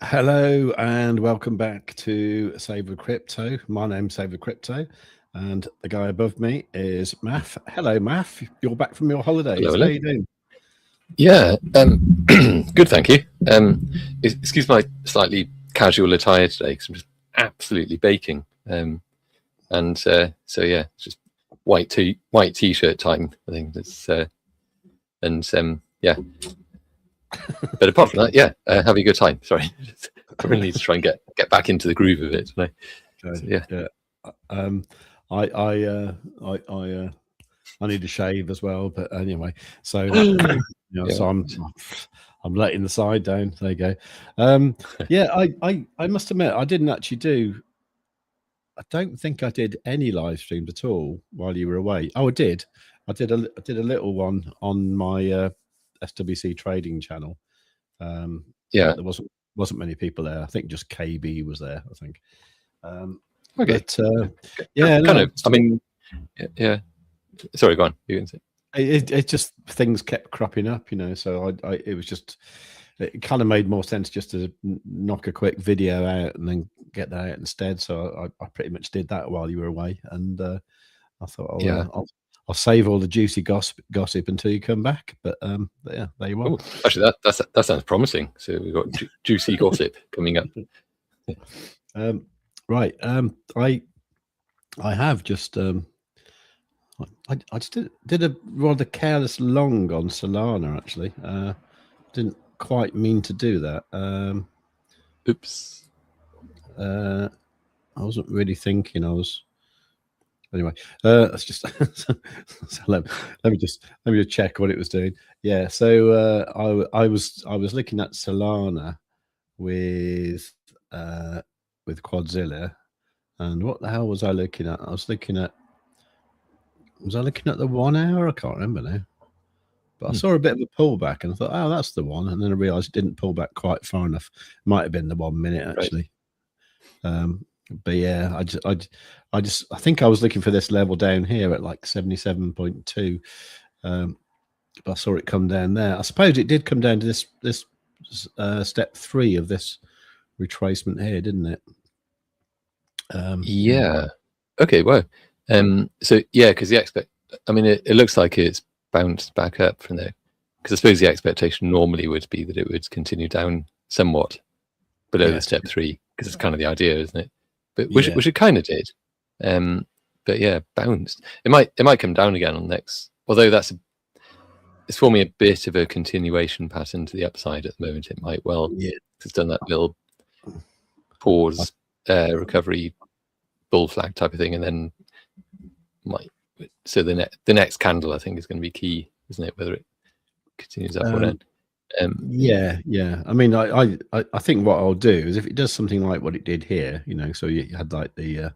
Hello and welcome back to Save with Crypto. My name's Save with Crypto, and the guy above me is Maff. Hello, Maff. You're back from your holidays. Hello, How hello. are you doing? Yeah, good, thank you. Excuse my slightly casual attire today because I'm just absolutely baking. So yeah, it's just white t-shirt time. I think that's yeah. But apart from that, yeah, having a good time. Sorry, I really need to try and get back into the groove of it today. Okay. So, yeah. I need a shave as well, but anyway. So Yeah. so I'm letting the side down. There you go. Yeah, I must admit I didn't actually do. I don't think I did any live streams at all while you were away. Oh, I did. I did a little one on my SWC trading channel. Yeah. There wasn't many people there. I think just KB was there. I think. Okay. But yeah, kind of. I mean, yeah. Sorry, go on. You can say. It just things kept cropping up, So it was just, it kind of made more sense just to knock a quick video out and then get that out instead. So I pretty much did that while you were away, and I thought I'll save all the juicy gossip until you come back. But yeah, there you are. Ooh, actually, that sounds promising. So we've got juicy gossip coming up. Right. I have just I just did a rather careless long on Solana, actually. Didn't quite mean to do that. Oops. I wasn't really thinking. Anyway. Let's just so let me just check what it was doing. Yeah. So I was looking at Solana with Quadzilla, and what the hell was I looking at? Was I looking at the 1 hour? I can't remember now. But I saw a bit of a pullback, and I thought, oh, that's the one. And then I realised it didn't pull back quite far enough. It might have been the 1 minute, actually. Right. But yeah, I think I was looking for this level down here at like 77.2. But I saw it come down there. I suppose it did come down to this step 3 of this retracement here, didn't it? Yeah. Okay. Well. So yeah, because it looks like it's bounced back up from there. Because I suppose the expectation normally would be that it would continue down somewhat below the step 3, because it's kind of the idea, isn't it? But which it kind of did. But yeah, bounced. It might come down again on next. Although it's forming a bit of a continuation pattern to the upside at the moment. It might well. Yeah. It's done that little pause, recovery, bull flag type of thing, and then so the next candle I think is going to be key, isn't it? Whether it continues up or down. Yeah. I mean, I think what I'll do is if it does something like what it did here, so you had like the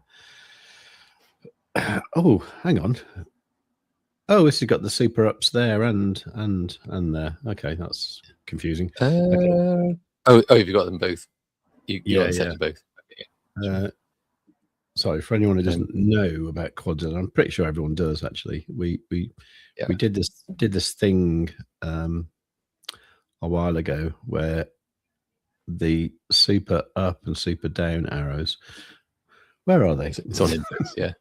oh, hang on. Oh, this has got the super ups there and there. Okay, that's confusing. Okay. Oh, have you got them both? You got set to both. Okay. Sorry, for anyone who doesn't know about Quadzilla, I'm pretty sure everyone does. Actually, we did this thing a while ago where the super up and super down arrows. Where are they? It's on index, yeah.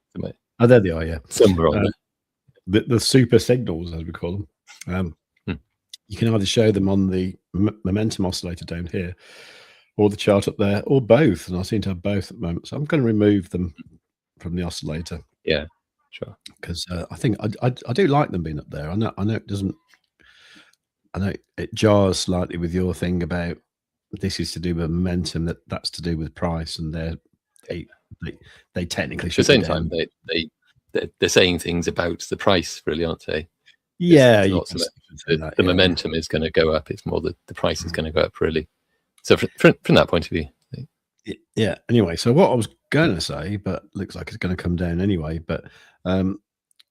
Oh, there they are. Yeah, somewhere on there. The super signals, as we call them. You can either show them on the momentum oscillator down here, or the chart up there, or both. And I seem to have both at the moment. So I'm going to remove them from the oscillator. Yeah, sure. Because I think I do like them being up there. I know it doesn't. I know it jars slightly with your thing about this is to do with momentum. That's to do with price, and they technically should. At the same time, they're saying things about the price, really, aren't they? Yeah, the momentum is going to go up. It's more that the price is going to go up, really. So from that point of view, yeah. Anyway, so what I was going to say, but looks like it's going to come down anyway. But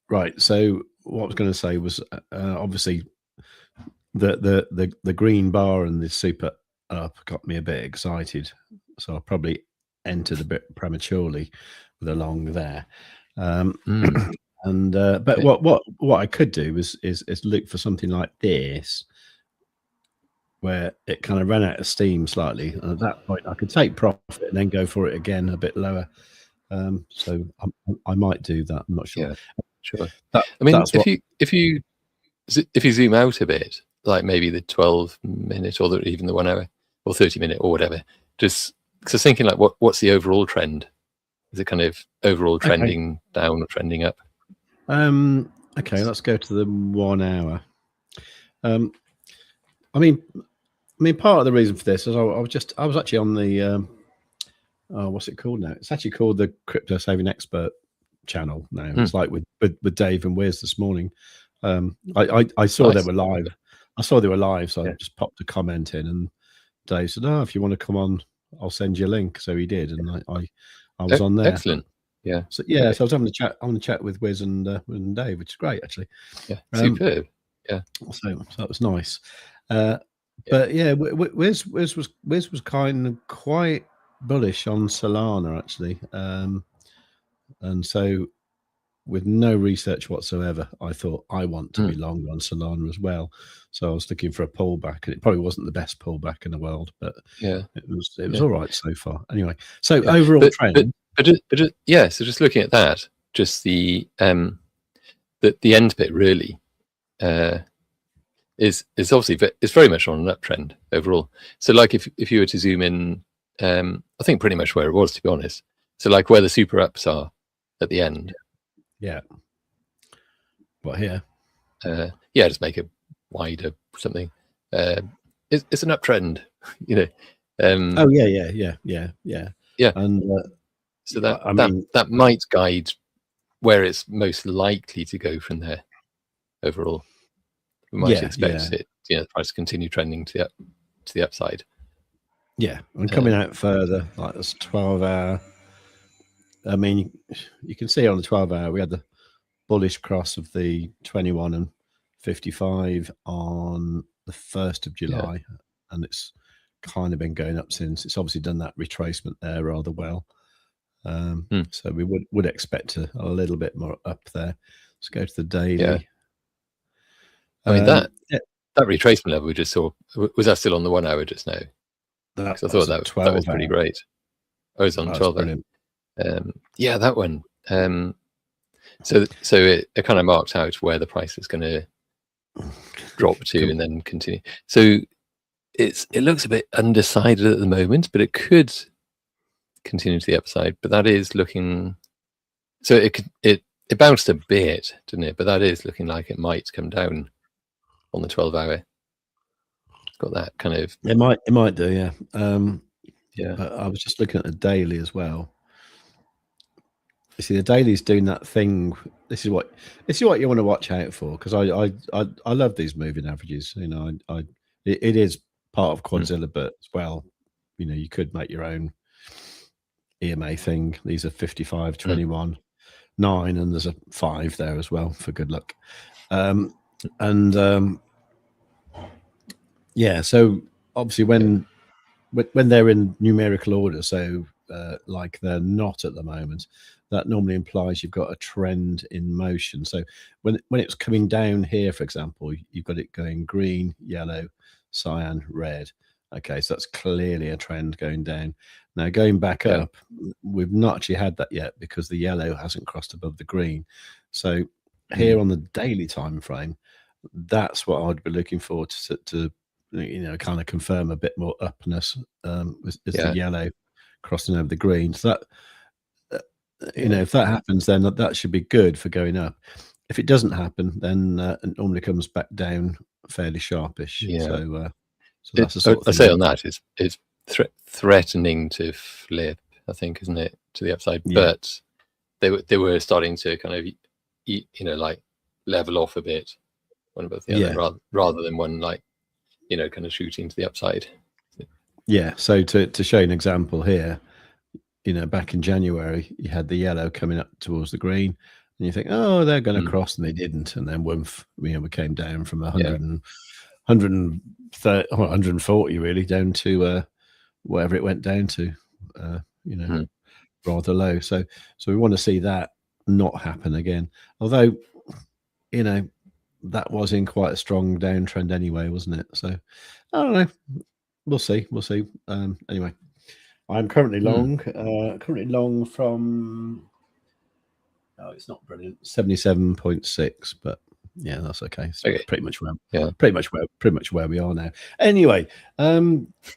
right. So what I was going to say was obviously the green bar and the super up got me a bit excited. So I probably entered a bit prematurely with a long there. And but what I could do is look for something like this, where it kind of ran out of steam slightly, and at that point I could take profit and then go for it again a bit lower. So I might do that. I'm not sure. Yeah, sure. I mean, if you zoom out a bit, like maybe the 12-minute or even the 1 hour or 30-minute or whatever, just because I was thinking, like, what's the overall trend? Is it kind of overall trending down or trending up? Okay, let's go to the 1 hour. I mean, part of the reason for this is I was actually on the what's it called now? It's actually called the Crypto Saving Expert channel now. It's like with Dave and Wiz this morning. I saw they were live. I saw they were live, so I just popped a comment in, and Dave said, "Oh, if you want to come on, I'll send you a link." So he did, and I was on there. Excellent. Yeah. So so I was having a chat with Wiz and Dave, which is great actually. Yeah, superb. Yeah. So that was nice. But yeah, Wiz was kind of quite bullish on Solana actually, and so with no research whatsoever, I thought I want to be long on Solana as well. So I was looking for a pullback, and it probably wasn't the best pullback in the world, but it was all right so far. Anyway, so overall trend. But so just looking at that, just the end bit really is obviously it's very much on an uptrend overall. So like if you were to zoom in, I think pretty much where it was, to be honest. So like where the super ups are at the end. Yeah. What here? Just make it wider something. It's an uptrend, you know. Oh yeah. And so that might guide where it's most likely to go from there overall. We might expect it, the price to continue trending to the upside. Yeah, and coming out further, like this 12-hour. I mean, you can see on the 12-hour we had the bullish cross of the 21 and 55 on the 1st of July, and it's kind of been going up since. It's obviously done that retracement there rather well. So we would expect a little bit more up there. Let's go to the daily. Yeah. I mean that retracement level we just saw, was that still on the 1 hour just now? I thought that was pretty great. I was on 12 hour. That one. So it kind of marks out where the price is going to drop to and then continue. So it looks a bit undecided at the moment, but it could continue to the upside. But that is looking. So it bounced a bit, didn't it? But that is looking like it might come down on the 12-hour. It's got that kind of. It might do, yeah. But I was just looking at the daily as well. You see, the daily's doing that thing. This is what you want to watch out for, because I love these moving averages. You know, it is part of Quadzilla, but as well, you know, you could make your own EMA thing. These are 55, 21, 9, and there's a 5 there as well for good luck. So obviously when they're in numerical order, so like they're not at the moment, that normally implies you've got a trend in motion. So when it's coming down here, for example, you've got it going green, yellow, cyan, red. Okay, so that's clearly a trend going down. Now going back up, we've not actually had that yet because the yellow hasn't crossed above the green. So here on the daily time frame, that's what I'd be looking for to you know, kind of confirm a bit more upness is the yellow crossing over the green. So that you know, if that happens, then that should be good for going up. If it doesn't happen, then it normally comes back down fairly sharpish. So that's the sort of thing. I say on that it's threatening to flip, I think, isn't it, to the upside? But they were starting to kind of, you know, like level off a bit, one above the other, rather than one, like, you know, kind of shooting to the upside. Yeah. So to show you an example here, you know, back in January, you had the yellow coming up towards the green, and you think, oh, they're going to cross, and they didn't, and then woof, you know, we came down from 140 really down to whatever it went down to, you know, rather low. So we want to see that not happen again. Although, you know, that was in quite a strong downtrend anyway, wasn't it? So I don't know. We'll see. We'll see. Anyway, I'm currently long. Currently long from. Oh, it's not brilliant. 77.6, but yeah, that's okay. It's pretty much where we are now. Anyway,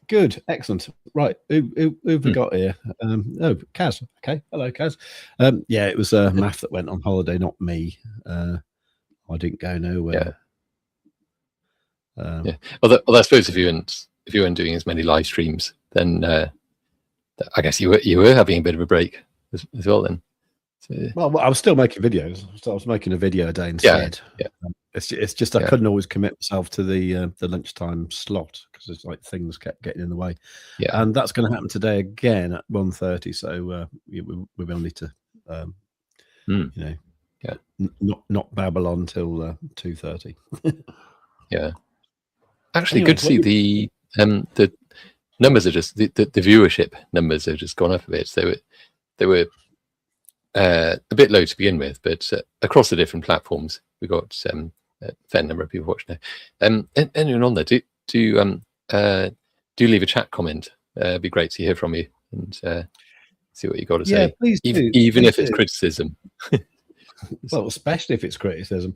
good, excellent. Right, who've we got here? Oh, Kaz. Okay, hello, Kaz. Yeah, it was Maff that went on holiday, not me. I didn't go nowhere. Yeah. Although I suppose if you weren't doing as many live streams, then I guess you were having a bit of a break as well then. So, well, I was still making videos. So I was making a video a day instead. Yeah. It's just I couldn't always commit myself to the lunchtime slot because it's like things kept getting in the way. Yeah. And that's going to happen today again at 1:30. So we will need to, not babble on till 2:30. Yeah. Actually, anyway, good to see the numbers are just the viewership numbers have just gone up a bit. So they were a bit low to begin with, but across the different platforms, we got a fair number of people watching now. Anyone on there, do leave a chat comment. It'd be great to hear from you and see what you got to say. Please do. Even if it's criticism. Well, especially if it's criticism.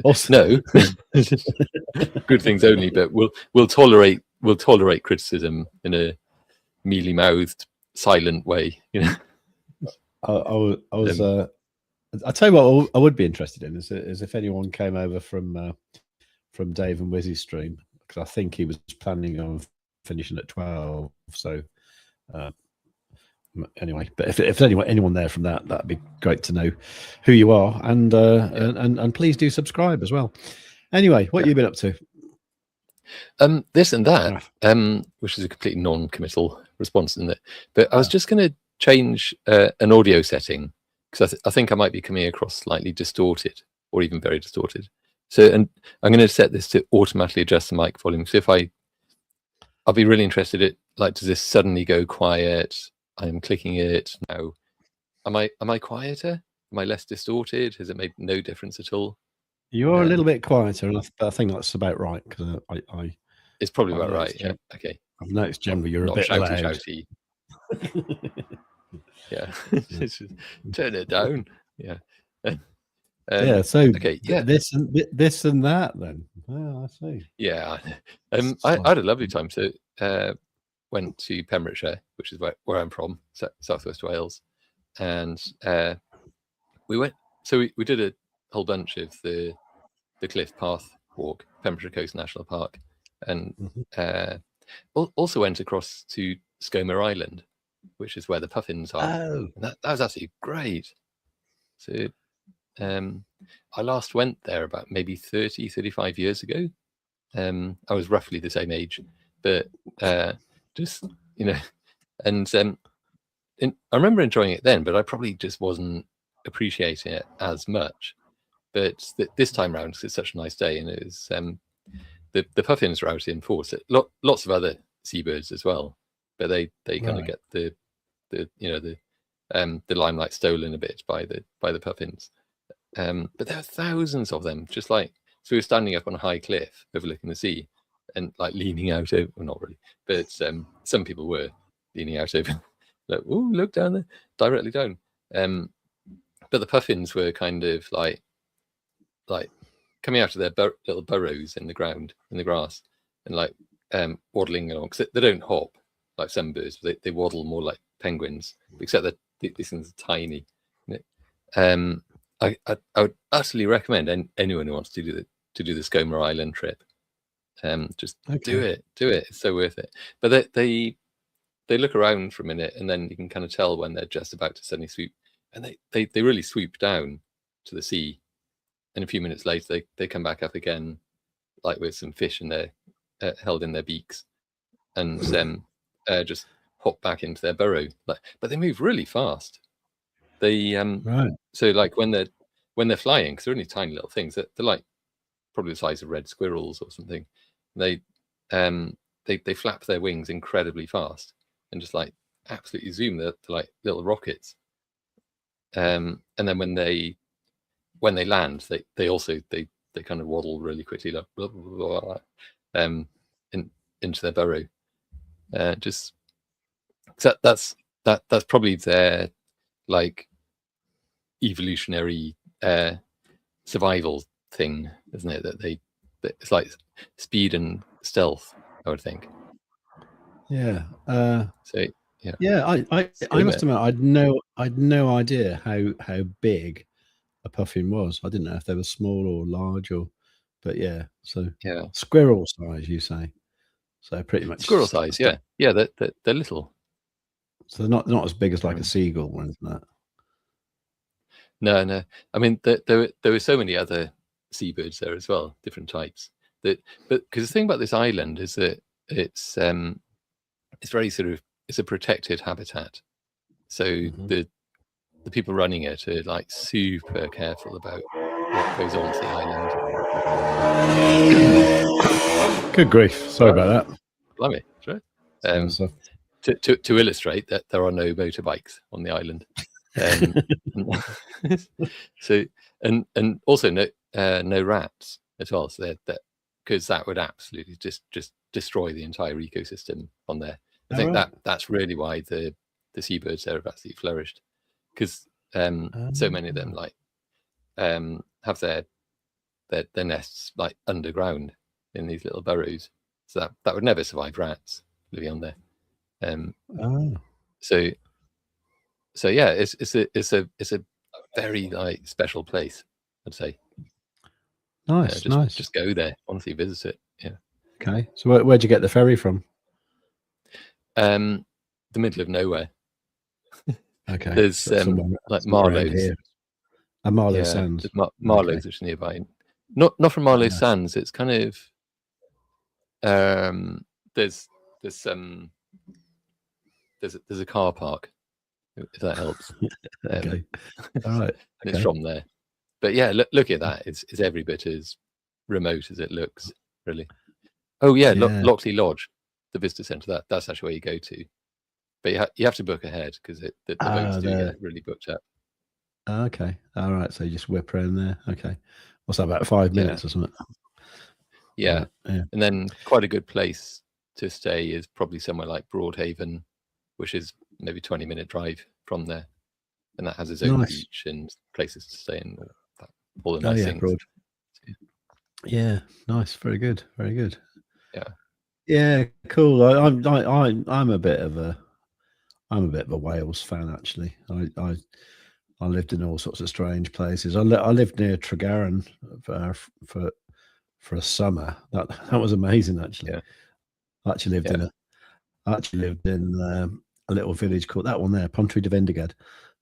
Also, no, good things only. But we'll tolerate criticism in a mealy-mouthed, silent way. I was. I'll tell you what I would be interested in is if anyone came over from Dave and Wizzy's stream, because I think he was planning on finishing at 12. So anyway, but if anyone there from that'd be great to know who you are, and please do subscribe as well. Anyway, what have you been up to? This and that, which is a completely non-committal response, isn't it? But I was just going to change an audio setting because I think I might be coming across slightly distorted or even very distorted. So, and I'm going to set this to automatically adjust the mic volume. So if I'll be really interested in, like, does this suddenly go quiet? I'm clicking it now. Am I quieter? Am I less distorted? Has it made no difference at all? You're a little bit quieter, and I think that's about right because it's probably about right. Yeah. Okay. I've noticed generally you're not a bit shouty. Yeah. Turn it down. Yeah. So okay. Yeah. This and that then. Oh, I see. Yeah. I had a lovely time. So went to Pembrokeshire, which is where I'm from, Southwest Wales, and we went. So we did a whole bunch of the Cliff Path walk, Pembrokeshire Coast National Park, and also went across to Skomer Island, which is where the puffins are. Oh. That was absolutely great. So I last went there about maybe 35 years ago. I was roughly the same age, but just, and I remember enjoying it then, but I probably just wasn't appreciating it as much. But this time round, it's such a nice day, and it was the puffins were out in force. Lots of other seabirds as well, but they kind of get the limelight stolen a bit by the puffins. But there are thousands of them. Just like, so we were standing up on a high cliff overlooking the sea, and like leaning out over. Well, not really, but some people were leaning out over. Like, oh, look down there, directly down. But the puffins were kind of like coming out of their little burrows in the ground, in the grass, and like waddling along, because they don't hop like some birds, but they waddle more like penguins, except that these things are tiny. I would utterly recommend anyone who wants to do the Skomer Island trip. Just do it. It's so worth it. But they look around for a minute, and then you can kind of tell when they're just about to suddenly swoop, and they really swoop down to the sea. And a few minutes later, they come back up again, like with some fish in their held in their beaks, and then just hop back into their burrow. But they move really fast. They so like when they're flying, because they're only tiny little things, they're like probably the size of red squirrels or something. They flap their wings incredibly fast and just like absolutely zoom. They're like little rockets. And then when they when they land, they also kind of waddle really quickly, like blah, blah, blah, into their burrow. Just so that's probably their like evolutionary survival thing, isn't it? That it's like speed and stealth, I would think. Yeah. So yeah, I must admit I'd no idea how big a puffin was. I didn't know if they were small or large, but yeah. So yeah, squirrel size, you say? So pretty much squirrel size. Yeah, they're little. So they're not as big as like a seagull or anything like that. No. I mean, there were so many other seabirds there as well, different types. But because the thing about this island is that it's very sort of, it's a protected habitat. So the people running it are like super careful about what goes on to the island. Good grief! Sorry about that. Blimey, to illustrate that there are no motorbikes on the island. So and also no rats at all. So that because that would absolutely just destroy the entire ecosystem on there. I think that's really why the seabirds there have absolutely flourished, because so many of them like have their nests like underground in these little burrows, so that would never survive rats living on there. So yeah, it's a very like special place, I'd say. Nice. Just go there, honestly, visit it. Yeah. Okay. So where'd you get the ferry from? The middle of nowhere. Okay. There's like Marlowe's. Marlow Sands. Marlowe's which is nearby. Not from Marlow Sands. It's kind of there's a car park, if that helps. Okay. All right. It's from there. But yeah, look at that. It's every bit as remote as it looks, really. Oh yeah, Lockleigh Lodge, the visitor centre. That's actually where you go to, but you have to book ahead because the boats do get really booked up. Okay. All right. So you just whip around there. Okay. What's that, about 5 minutes or something? Yeah. And then quite a good place to stay is probably somewhere like Broadhaven, which is maybe 20-minute drive from there, and that has its own beach and places to stay and all the nice things. Broad. Yeah, nice, very good. Yeah, cool. I'm a bit of a Wales fan, actually. I lived in all sorts of strange places. I lived near Tregaron for a summer. That was amazing, actually. I actually lived in a little village called that one there, Pontry de Vendigad.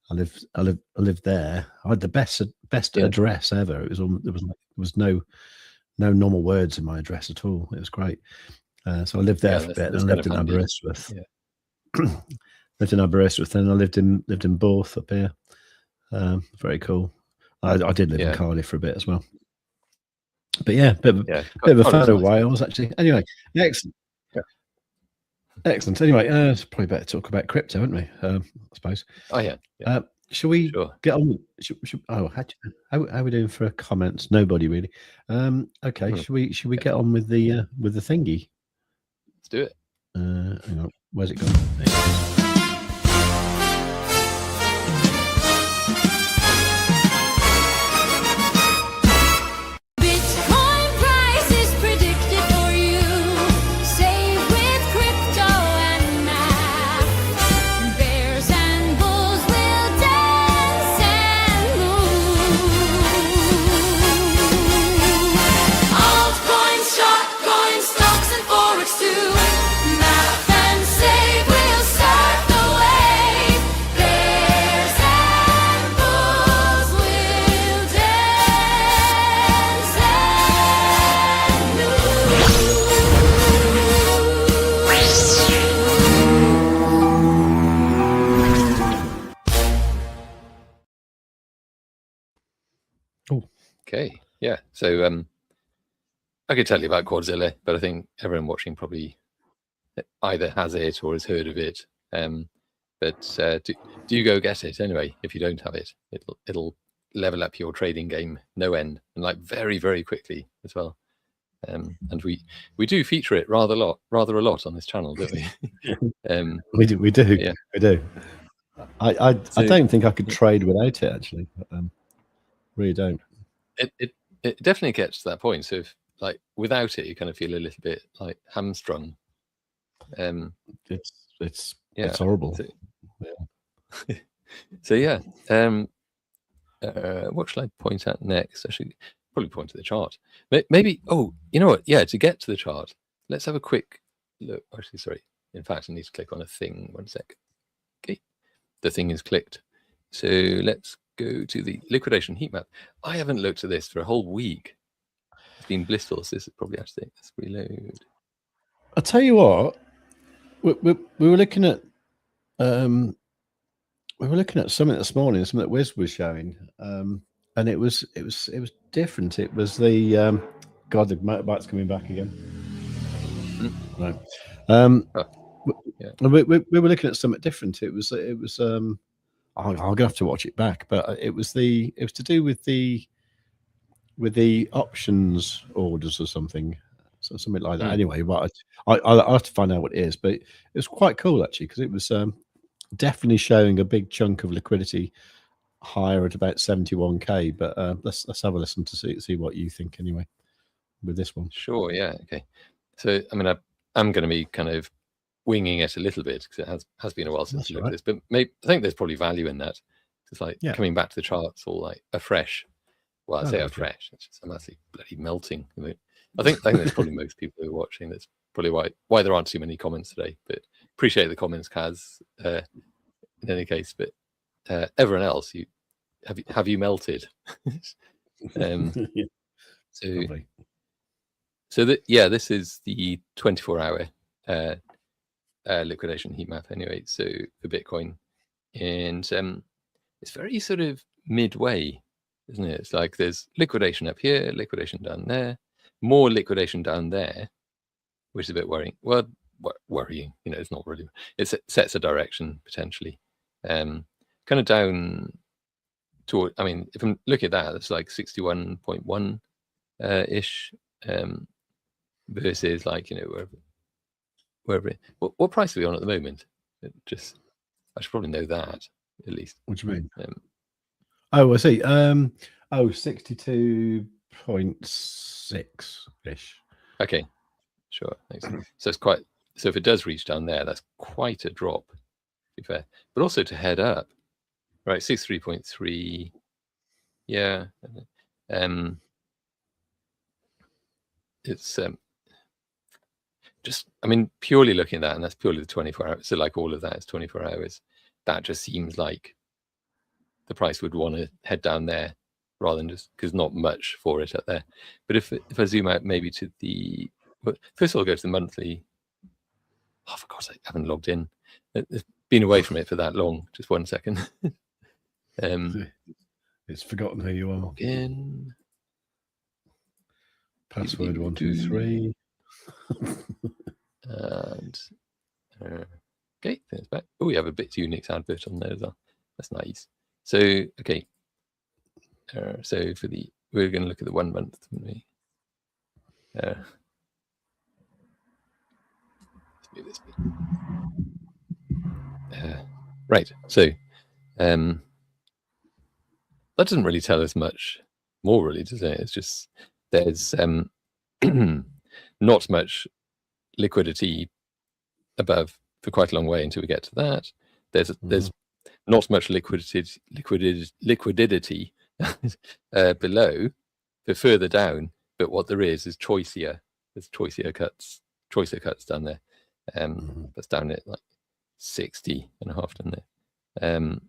I lived there. I had the best address ever. There was no normal words in my address at all. It was great. So I lived there for a bit. And I lived in Aberystwyth. Lived in Aberystwyth, and I lived in Borth up here. Very cool. I did live in Cardiff for a bit as well. But yeah, bit of a fan of Wales, actually. Anyway, excellent. Excellent. Anyway, it's probably better to talk about crypto, aren't we? I suppose. Oh yeah. Shall we get on? How are we doing for comments? Nobody really. Okay. Should we get on with the thingy? Let's do it. Hang on. Where's it gone? There it is. Okay, yeah. So I could tell you about Quadzilla, but I think everyone watching probably either has it or has heard of it. But do you go get it anyway? If you don't have it, it'll level up your trading game no end, and like very, very quickly as well. And we do feature it rather a lot on this channel, don't we? We do. Yeah. We do. I don't think I could trade without it, actually. Really don't. It definitely gets to that point. So if like without it, you kind of feel a little bit like hamstrung. It's horrible. So yeah. What should I point at next? I should probably point to the chart. Maybe. Oh, you know what? Yeah. To get to the chart, let's have a quick look. Actually, sorry. In fact, I need to click on a thing. 1 sec. Okay. The thing is clicked. So let's go to the liquidation heat map. I haven't looked at this for a whole week. It's been blissful. So this is probably actually, let's reload. I'll tell you what, we were looking at something this morning, something that Wiz was showing, and it was different. It was the God, the motorbike's coming back again. Right. We were looking at something different. It was I'm gonna have to watch it back, but it was to do with the options orders or something, so something like that. Anyway, but I'll have to find out what it is. But it was quite cool actually, because it was definitely showing a big chunk of liquidity higher at about 71k. But let's have a listen to see what you think anyway with this one. Sure. Yeah. Okay. So I mean, I'm going to be kind of winging it a little bit because it has been a while since I looked at this, but I think there's probably value in that. It's like coming back to the charts all like afresh. Well, I say afresh. It's just I'm actually bloody melting. I think there's probably most people who are watching. That's probably why there aren't too many comments today. But appreciate the comments, Kaz. In any case, but everyone else, have you melted? So this is the 24-hour liquidation heat map anyway. So for Bitcoin, and it's very sort of midway, isn't it? It's like there's liquidation up here, liquidation down there, more liquidation down there, which is a bit worrying. Well, worrying, it's not really. It sets a direction potentially, kind of down toward. I mean, if I'm looking at that, it's like 61.1 ish, versus like wherever. What price are we on at the moment? I should probably know that at least. What do you mean? I see. 62.6 ish. Okay, sure. Thanks. So it's quite. So if it does reach down there, that's quite a drop, to be fair. But also to head up, right? 63.3. Yeah. It's just, I mean, purely looking at that, and that's purely the 24 hours. So like all of that is 24 hours. That just seems like the price would want to head down there rather than just because not much for it up there. But if I zoom out maybe to the, first of all, go to the monthly. Oh, for God's sake, I haven't logged in. It's been away from it for that long. Just 1 second. It's forgotten who you are. Log in. Password 123. And okay, it's back. Oh, we have a Bitunix advert on there as well. That's nice. So okay, so we're going to look at the 1 month. Let's move this bit. Right. So that doesn't really tell us much more, really, does it? It's just there's not much liquidity above for quite a long way until we get to that. There's not much liquidity below for further down, but what there is choicier. There's choicer cuts down there. That's down at like 60.5 down there.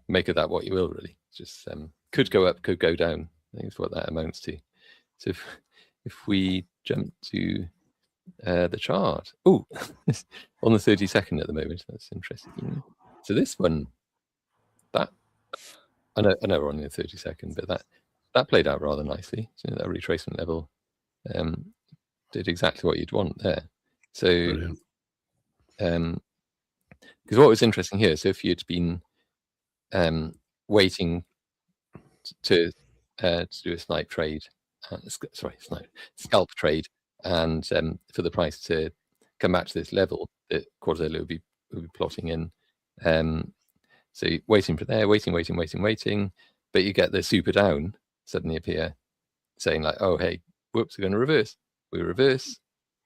Make of that what you will, really. It's just could go up, could go down. I think is what that amounts to. So if we jump to the chart, on the 32nd at the moment, that's interesting. So this one, that I know we're on the 32nd, but that played out rather nicely. So that retracement level did exactly what you'd want there. So because what was interesting here, so if you'd been waiting to do a snipe trade, scalp trade, and for the price to come back to this level that Quadzilla will be plotting in. So waiting for there, waiting, but you get the super down suddenly appear, saying like, oh hey, whoops, we're going to reverse. We reverse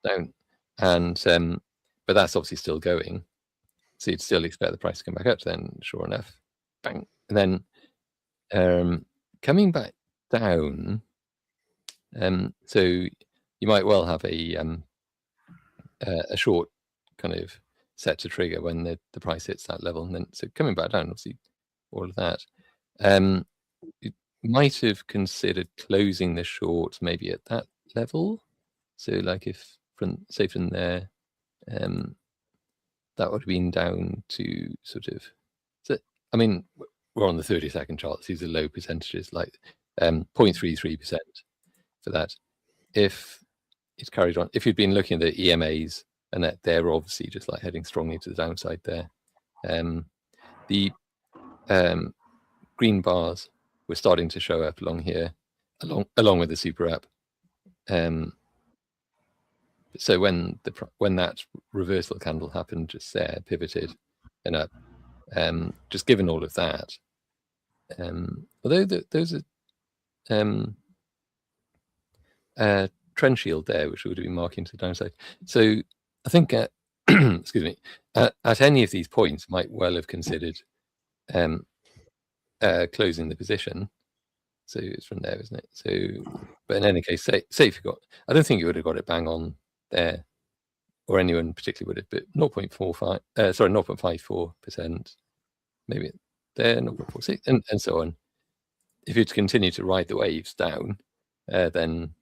down, and but that's obviously still going. So you'd still expect the price to come back up. Then, sure enough, bang, and then coming back down. So you might well have a short kind of set to trigger when the price hits that level, and then so coming back down, obviously, all of that. You might have considered closing the short maybe at that level. So like if from there, that would have been down to sort of. So I mean, we're on the 30-second charts. These are low percentages, like 0.33% for that. If it's carried on, if you'd been looking at the EMAs, and that they're obviously just like heading strongly to the downside there. The green bars were starting to show up along here, along with the super app. So when that reversal candle happened just there, pivoted and up, just given all of that, although those are trend shield there, which would have been marking to the downside. So I think, excuse me, at any of these points, might well have considered closing the position. So it's from there, isn't it? So, but in any case, say if you got, I don't think you would have got it bang on there, or anyone particularly would have, but 0.54%, maybe there, 0.46, and so on. If you'd continue to ride the waves down, then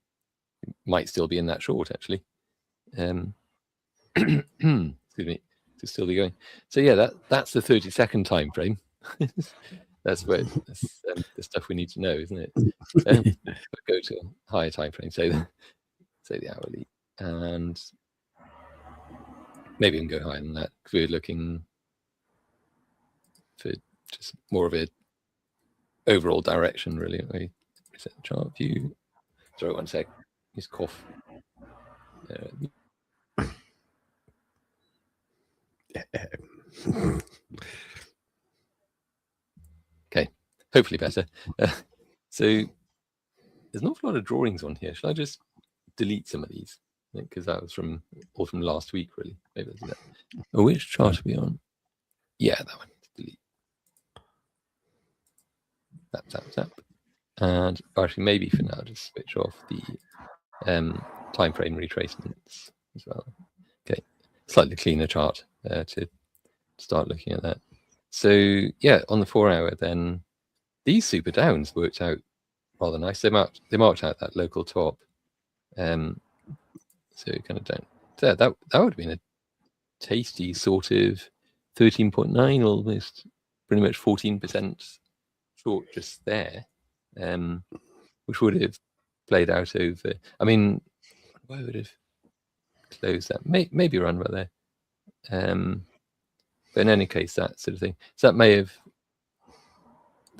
you might still be in that short, actually. Excuse me, to still be going. So yeah, that's the 30-second time frame. That's the stuff we need to know, isn't it? Go to a higher time frame, say the hourly, and maybe we can go higher than that because we're looking for just more of a overall direction, really. We reset the chart view. Sorry, one sec. Just cough. Okay, hopefully better. So there's an awful lot of drawings on here. Should I just delete some of these? Because that was from last week, really. Maybe that's that. Oh, which chart are we on? Yeah, that one. Delete. Tap. And actually, maybe for now, just switch off the time frame retracements as well. Okay, slightly cleaner chart to start looking at that. So yeah, on the 4-hour, then these super downs worked out rather nice. They marked out that local top. So kind of down there. That would have been a tasty sort of 13.9, almost pretty much 14% short just there, which would have played out over. I mean, why would have closed that? Maybe around about there. But in any case, that sort of thing. So that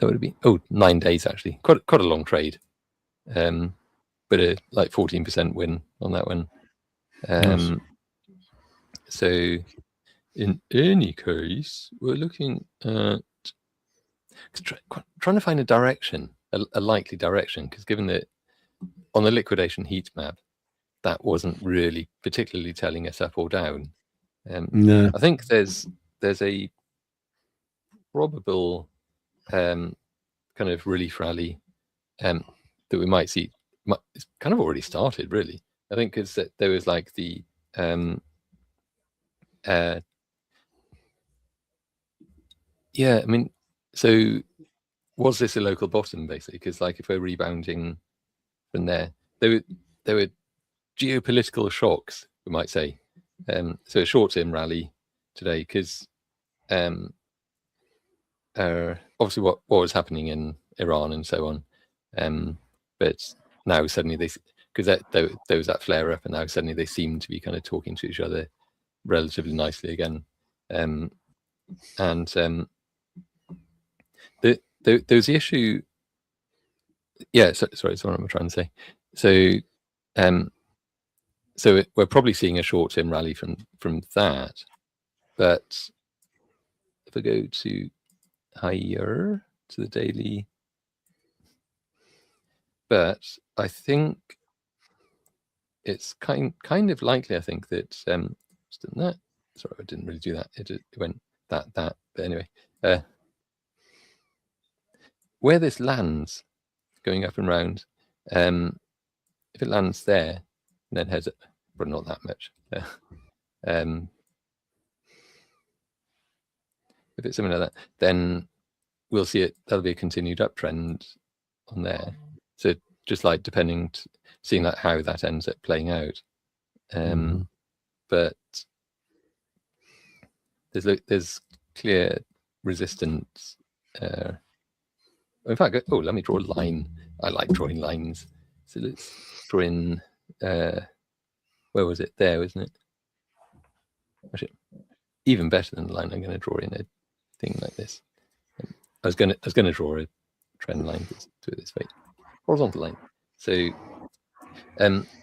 would have been 9 days actually. Quite a long trade, but a like 14% win on that one. Nice. So in any case, we're looking at trying to find a direction, a likely direction, because given that on the liquidation heat map, that wasn't really particularly telling us up or down. No. I think there's a probable kind of relief rally that we might see. It's kind of already started, really. I think because there was like the yeah, I mean, so was this a local bottom basically? Because like if we're rebounding from there were geopolitical shocks, we might say. So a short-term rally today because obviously what was happening in Iran and so on, but now suddenly because there was that flare up, and now suddenly they seem to be kind of talking to each other relatively nicely again, and the there's the issue. Yeah, sorry, what I'm trying to say. So, we're probably seeing a short-term rally from that, but if I go to higher to the daily, but I think it's kind of likely. I think that just didn't that. Sorry, I didn't really do that. It went that. But anyway, where this lands, going up and round, if it lands there, and then heads up, but not that much. If it's something like that, then we'll see it. That'll be a continued uptrend on there. So just like seeing like how that ends up playing out. But there's clear resistance. In fact, let me draw a line. I like drawing lines. So let's draw in. Where was it? There, wasn't it? Actually, even better than the line, I'm going to draw in a thing like this. I was going to draw a trend line to do it this way, horizontal line. So,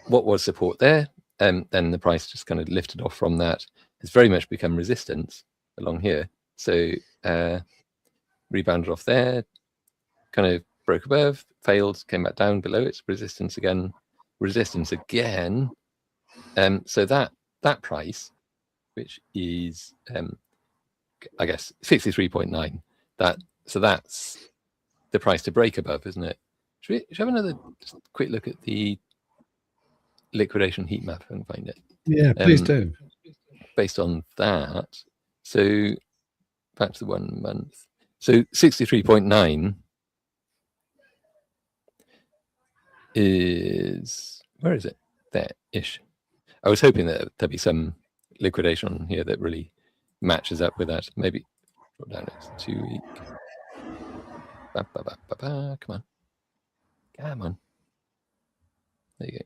what was support there? Then the price just kind of lifted off from that. It's very much become resistance along here. So, rebounded off there, kind of broke above, failed, came back down below its resistance again. So that price, which is I guess 63.9. So that's the price to break above, isn't it? Should we have another quick look at the liquidation heat map and find it? Yeah, please do. Based on that, so back to the 1 month. So 63.9 is, where is it? There-ish. I was hoping that there'd be some liquidation on here that really matches up with that. Maybe drop down to 2 week. Come on. There you go.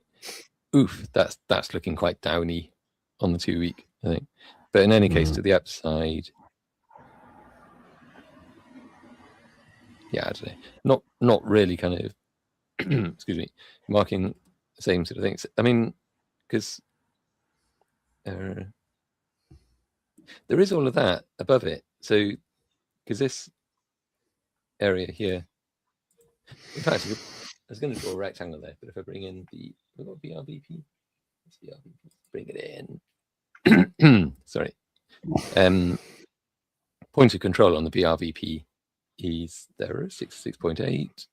Oof, that's looking quite downy on the 2 week, I think. But in any case, to the upside, yeah, I don't know. Not really kind of excuse me, marking the same sort of things. I mean, because there is all of that above it. So because this area here, in fact, I was going to draw a rectangle there, but if I bring in we've got BRVP. Let's BRVP. Bring it in. Sorry. Point of control on the BRVP is there, 66.8.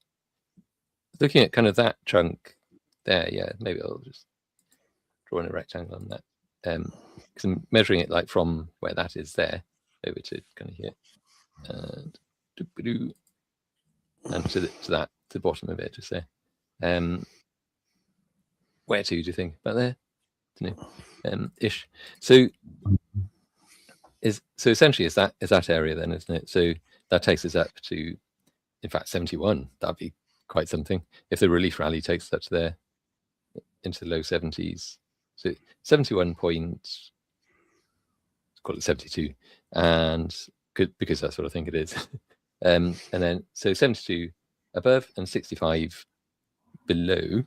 Looking at kind of that chunk there, yeah, maybe I'll just draw in a rectangle on that. Because I'm measuring it like from where that is there over to kind of here, and to the bottom of it, just there. Where to, do you think? About there? Don't know. Ish. So essentially is that area then, isn't it? So that takes us up to, in fact, 71. That'd be quite something if the relief rally takes us up to there into the low 70s. So 71 point, call it 72, and good, because that's what I think it is. And then so 72 above and 65 below,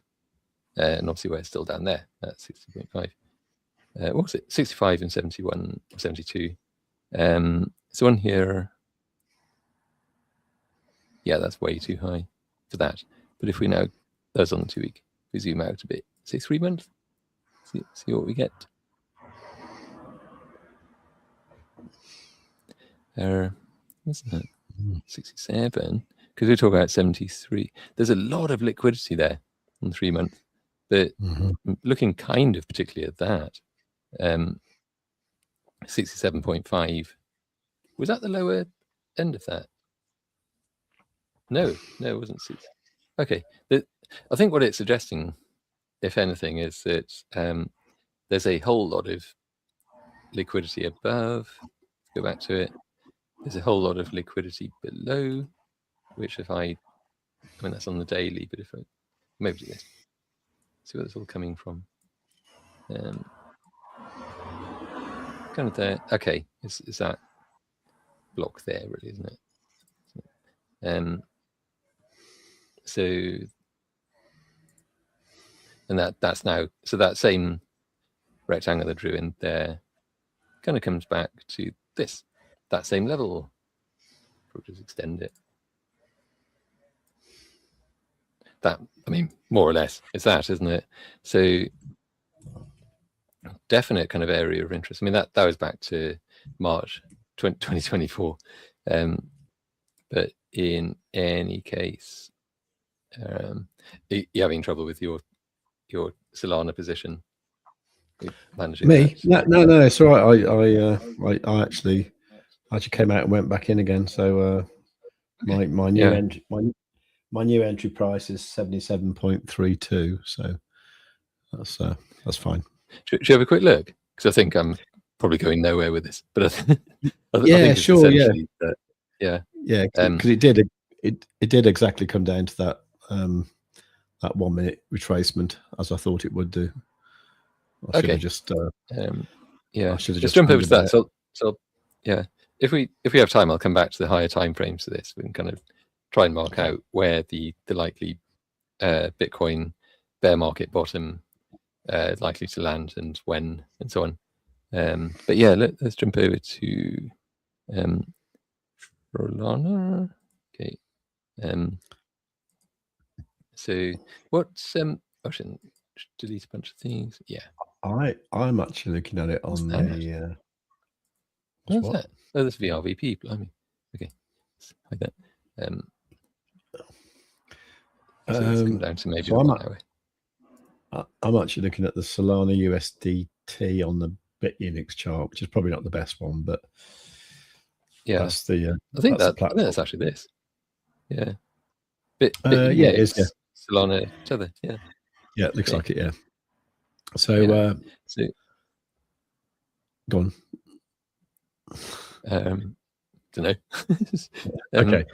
and obviously we're still down there at 60.5. What was it? 65 and 71, 72. So on here, yeah, that's way too high for that. But if we now, that's on the 2 week, we zoom out a bit, say 3 months, see what we get. What's that? 67, because we talk about 73. There's a lot of liquidity there in 3 months, but looking kind of particularly at that, 67.5. Was that the lower end of that? No, it wasn't 6. Okay, I think what it's suggesting, if anything, is that there's a whole lot of liquidity above. Go back to it. There's a whole lot of liquidity below, which if I mean, that's on the daily, but if I maybe do this, see where it's all coming from. Kind of there. Okay, is that block there, really, isn't it? So, and that's now, so that same rectangle I drew in there kind of comes back to that same level. We'll just extend it. That, I mean, more or less, it's that, isn't it? So definite kind of area of interest. I mean, that was back to March 2024. But in any case, you're having trouble with your Solana position. Me? No, it's all right. I actually came out and went back in again. So my new entry my new entry price is 77.32. So that's fine. Should you have a quick look? Because I think I'm probably going nowhere with this. But I think it's sure, yeah, because it did exactly come down to that 1 minute retracement, as I thought it would do. I should have just just jump over to that. So yeah, if we have time, I'll come back to the higher time frames for this. We can kind of try and mark out where the likely Bitcoin bear market bottom likely to land and when and so on. But yeah, let's jump over to Solana. Okay. So what's I shouldn't delete a bunch of things. Yeah. I'm actually looking at it on the what's that? Oh, that's VRVP. Blimey. Okay. Like that. So let's come down to maybe 1 hour. I'm actually looking at the Solana USDT on the Bitunix chart, which is probably not the best one, but yeah, that's the. I think that's actually this. Yeah. Yeah, it is. Yeah. Solana Tether. Yeah. Yeah, it looks like it. Yeah. So, go on. Don't know. Okay.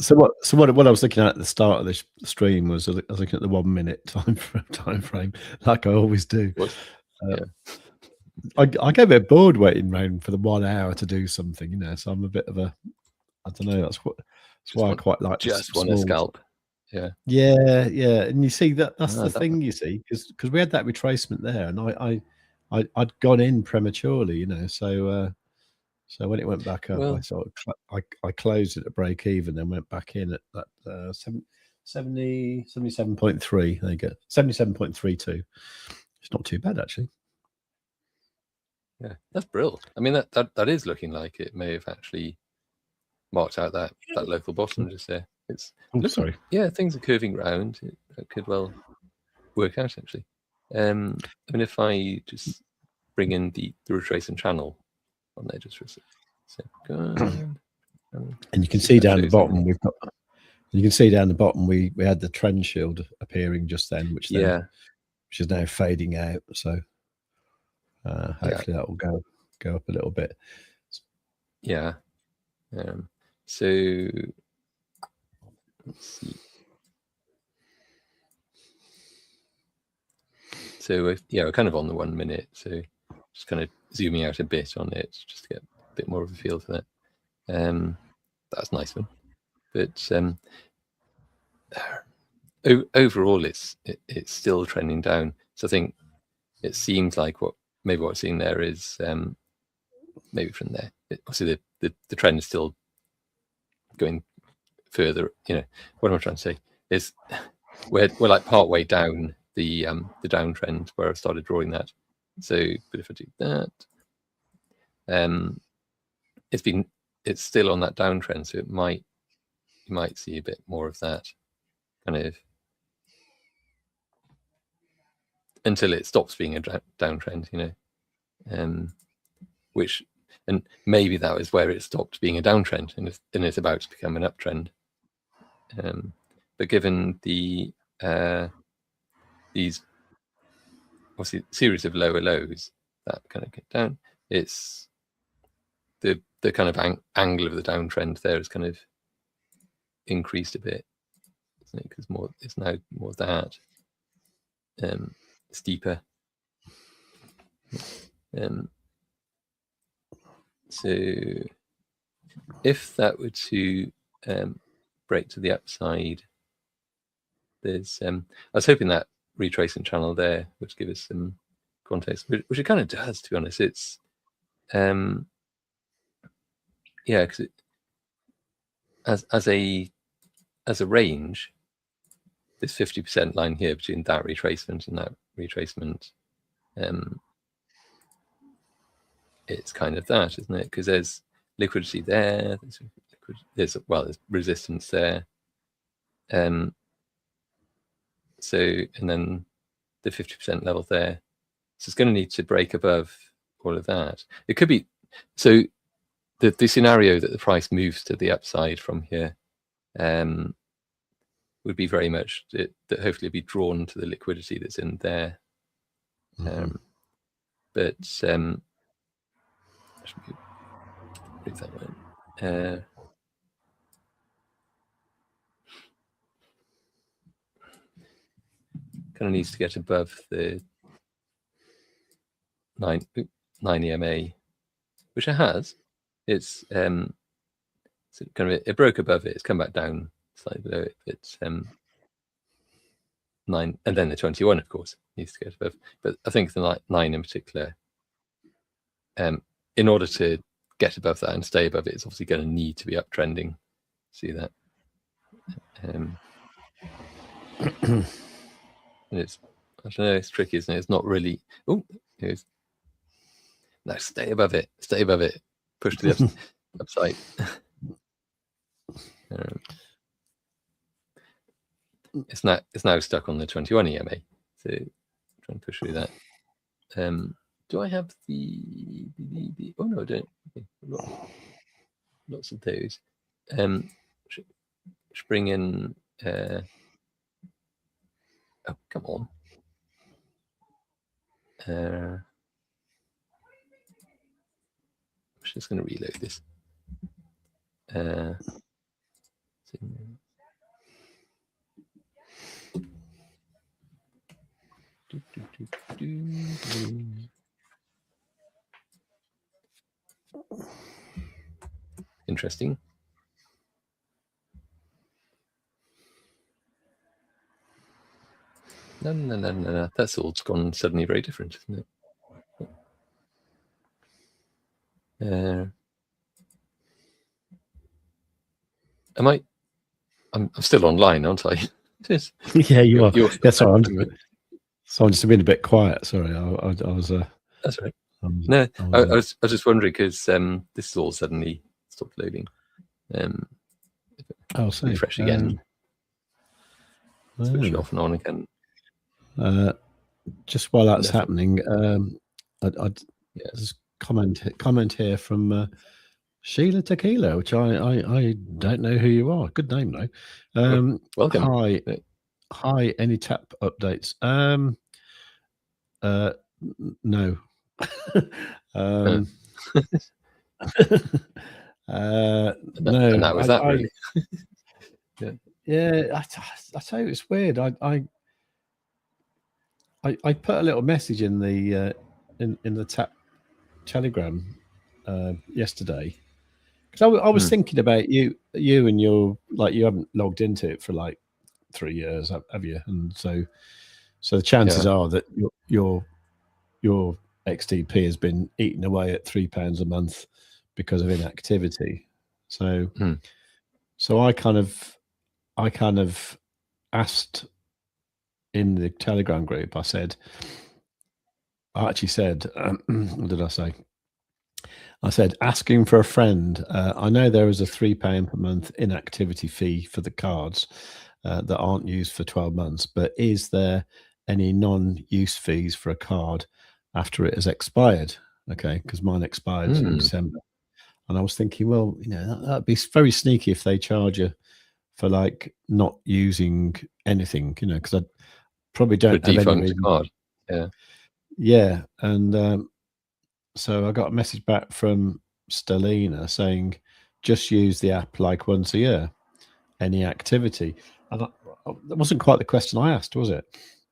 So what I was looking at the start of this stream was I was looking at the 1 minute time frame, like I always do. I get a bit bored waiting around for the 1 hour to do something, so I'm a bit of a, I don't know. That's why I quite like just want to scalp. Yeah, and you see that's the thing, you see, because we had that retracement there, and I'd gone in prematurely, so when it went back up, I closed it at break even, then went back in at that 77.3. There you go, 77.32. It's not too bad actually. Yeah, that's brilliant. I mean, that is looking like it may have actually marked out that local bottom just there. It's sorry. Yeah, things are curving round. It could well work out actually. I mean, if I just bring in the retracement channel on there just for a second. And you can see down the bottom we've got. You can see down the bottom we had the trend shield appearing just then, which is now fading out. So hopefully that will go up a little bit. Yeah. So let's see. So we're kind of on the 1 minute. So just kind of zooming out a bit on it just to get a bit more of a feel for that. That's a nice one. But overall, it's still trending down. So I think it seems like what we're seeing there is maybe from there. Obviously, the trend is still going further. What am I trying to say? Is we're like part way down the downtrend where I started drawing that. So, but if I do that, it's still on that downtrend. So you might see a bit more of that kind of until it stops being a downtrend, and maybe that was where it stopped being a downtrend and it's about to become an uptrend. But given the these obviously series of lower lows that kind of get down, it's the kind of angle of the downtrend there is kind of increased a bit, isn't it? Because it's now more that steeper. So if that were to break to the upside, there's I was hoping that retracement channel there would give us some context, which it kind of does, to be honest. It's yeah, because as a range, this 50% line here between that retracement and that retracement, it's kind of that, isn't it? Because there's liquidity there, there's resistance there, so, and then the 50% level there. So it's going to need to break above all of that. It could be, so the scenario that the price moves to the upside from here would be very much that hopefully be drawn to the liquidity that's in there. But I should move that way. Kind of needs to get above the 9 EMA, which it has. It's so kind of it broke above it. It's come back down slightly below it. It's 9, and then the 21, of course, needs to get above. But I think the 9 in particular, in order to get above that and stay above it, it's obviously going to need to be uptrending. See that? And it's, I don't know, it's tricky, isn't it? It's not really. Oh, here's. No, stay above it. Stay above it. Push to the upside. It's now stuck on the 21 EMA. So try and push through that. Do I have the oh no, I don't. Okay, lots of those. Should bring in. Oh, come on. I'm just going to reload this. Interesting. No. That's all gone suddenly very different, isn't it? I'm still online, aren't I? Yeah, you are. That's all right. So I'm just being a bit quiet. Sorry, I was. That's right. No, I was just wondering because this is all suddenly stopped loading. I'll say refresh again. Switch it off and on again. Just while that's happening, I'd just comment here from Sheila Tequila, which I don't know who you are. Good name though. Welcome. Hi. Any tap updates? No. No, and that was that really. Yeah, I tell you, it's weird. I put a little message in the tap Telegram yesterday because I was thinking about you and your, like, you haven't logged into it for like 3 years, have you? And so the chances are that your XTP has been eaten away at £3 a month because of inactivity. So I kind of asked in the Telegram group. I actually said, what did I say? I said, asking for a friend. I know there is a £3 per month inactivity fee for the cards that aren't used for 12 months, but is there any non-use fees for a card after it has expired? Okay, because mine expired in December. And I was thinking, well, that'd be very sneaky if they charge you for like not using anything, because I probably don't have any reason. Card. Yeah. And so I got a message back from Stelina saying, just use the app like once a year, any activity. And that wasn't quite the question I asked, was it?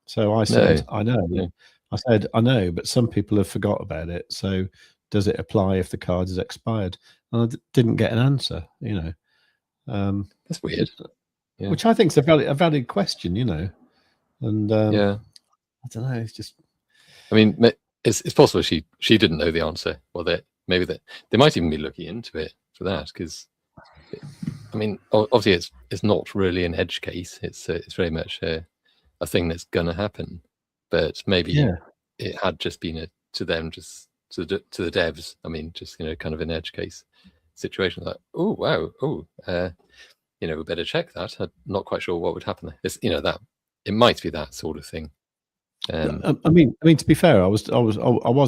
So I said, I know. Yeah. I said, I know, but some people have forgot about it. So does it apply if the card is expired? And I didn't get an answer, That's weird. Yeah. Which I think is a valid question, you know. And yeah, I don't know. It's just. I mean, it's possible she didn't know the answer, or that maybe that they might even be looking into it for that, because I mean, obviously it's not really an edge case. It's very much a thing that's gonna happen, but maybe it had just been to them, just to the devs. I mean, just kind of an edge case situation. Like, oh wow, we better check that. I'm not quite sure what would happen there. It's that it might be that sort of thing. I mean, to be fair, I was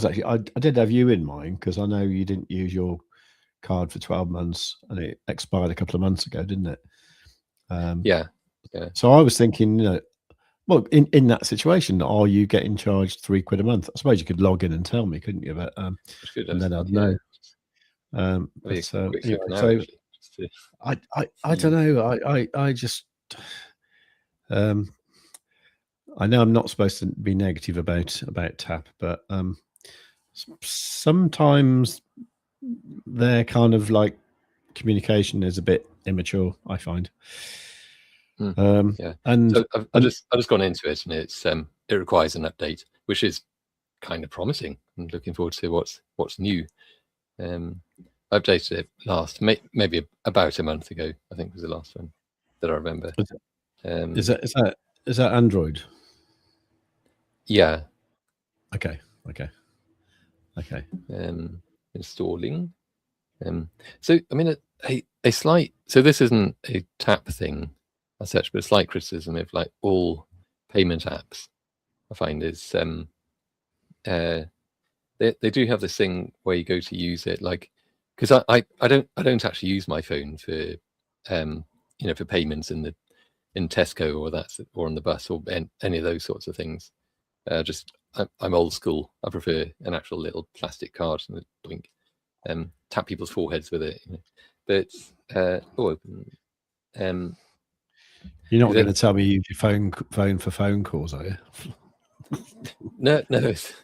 actually I did have you in mind, because I know you didn't use your card for 12 months and it expired a couple of months ago, didn't it? Yeah. So I was thinking, well, in that situation, are you getting charged £3 a month? I suppose you could log in and tell me, couldn't you? But and then I'd know. I don't know. I just I know I'm not supposed to be negative about tap, but sometimes their kind of like communication is a bit immature, I find. And so I've just gone into it, and it's it requires an update, which is kind of promising. I'm looking forward to what's new. I updated it last maybe about a month ago, I think was the last one that I remember. Is that Android? Yeah. Okay. Installing. So I mean, a slight. So this isn't a tap thing as such, but a slight criticism of like all payment apps, I find, is they do have this thing where you go to use it, like, because I don't actually use my phone for for payments in Tesco or on the bus or any of those sorts of things. I'm old school. I prefer an actual little plastic card and blink, tap people's foreheads with it. But you're not going to tell me you use your phone for phone calls, are you? No. So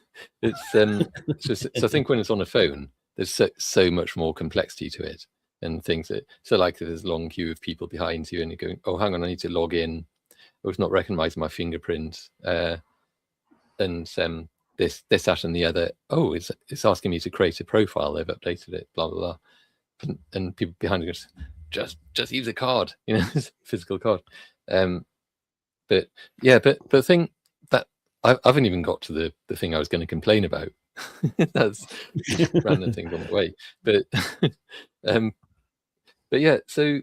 I think when it's on a phone, there's so much more complexity to it, and things that like there's a long queue of people behind you, and you're going, oh, hang on, I need to log in. Oh, it's not recognizing my fingerprint. And this, that, and the other. Oh, it's asking me to create a profile. They've updated it. Blah blah blah. And people behind you just use a card, physical card. But the thing that I haven't even got to the thing I was going to complain about. That's random things on the way. But yeah. So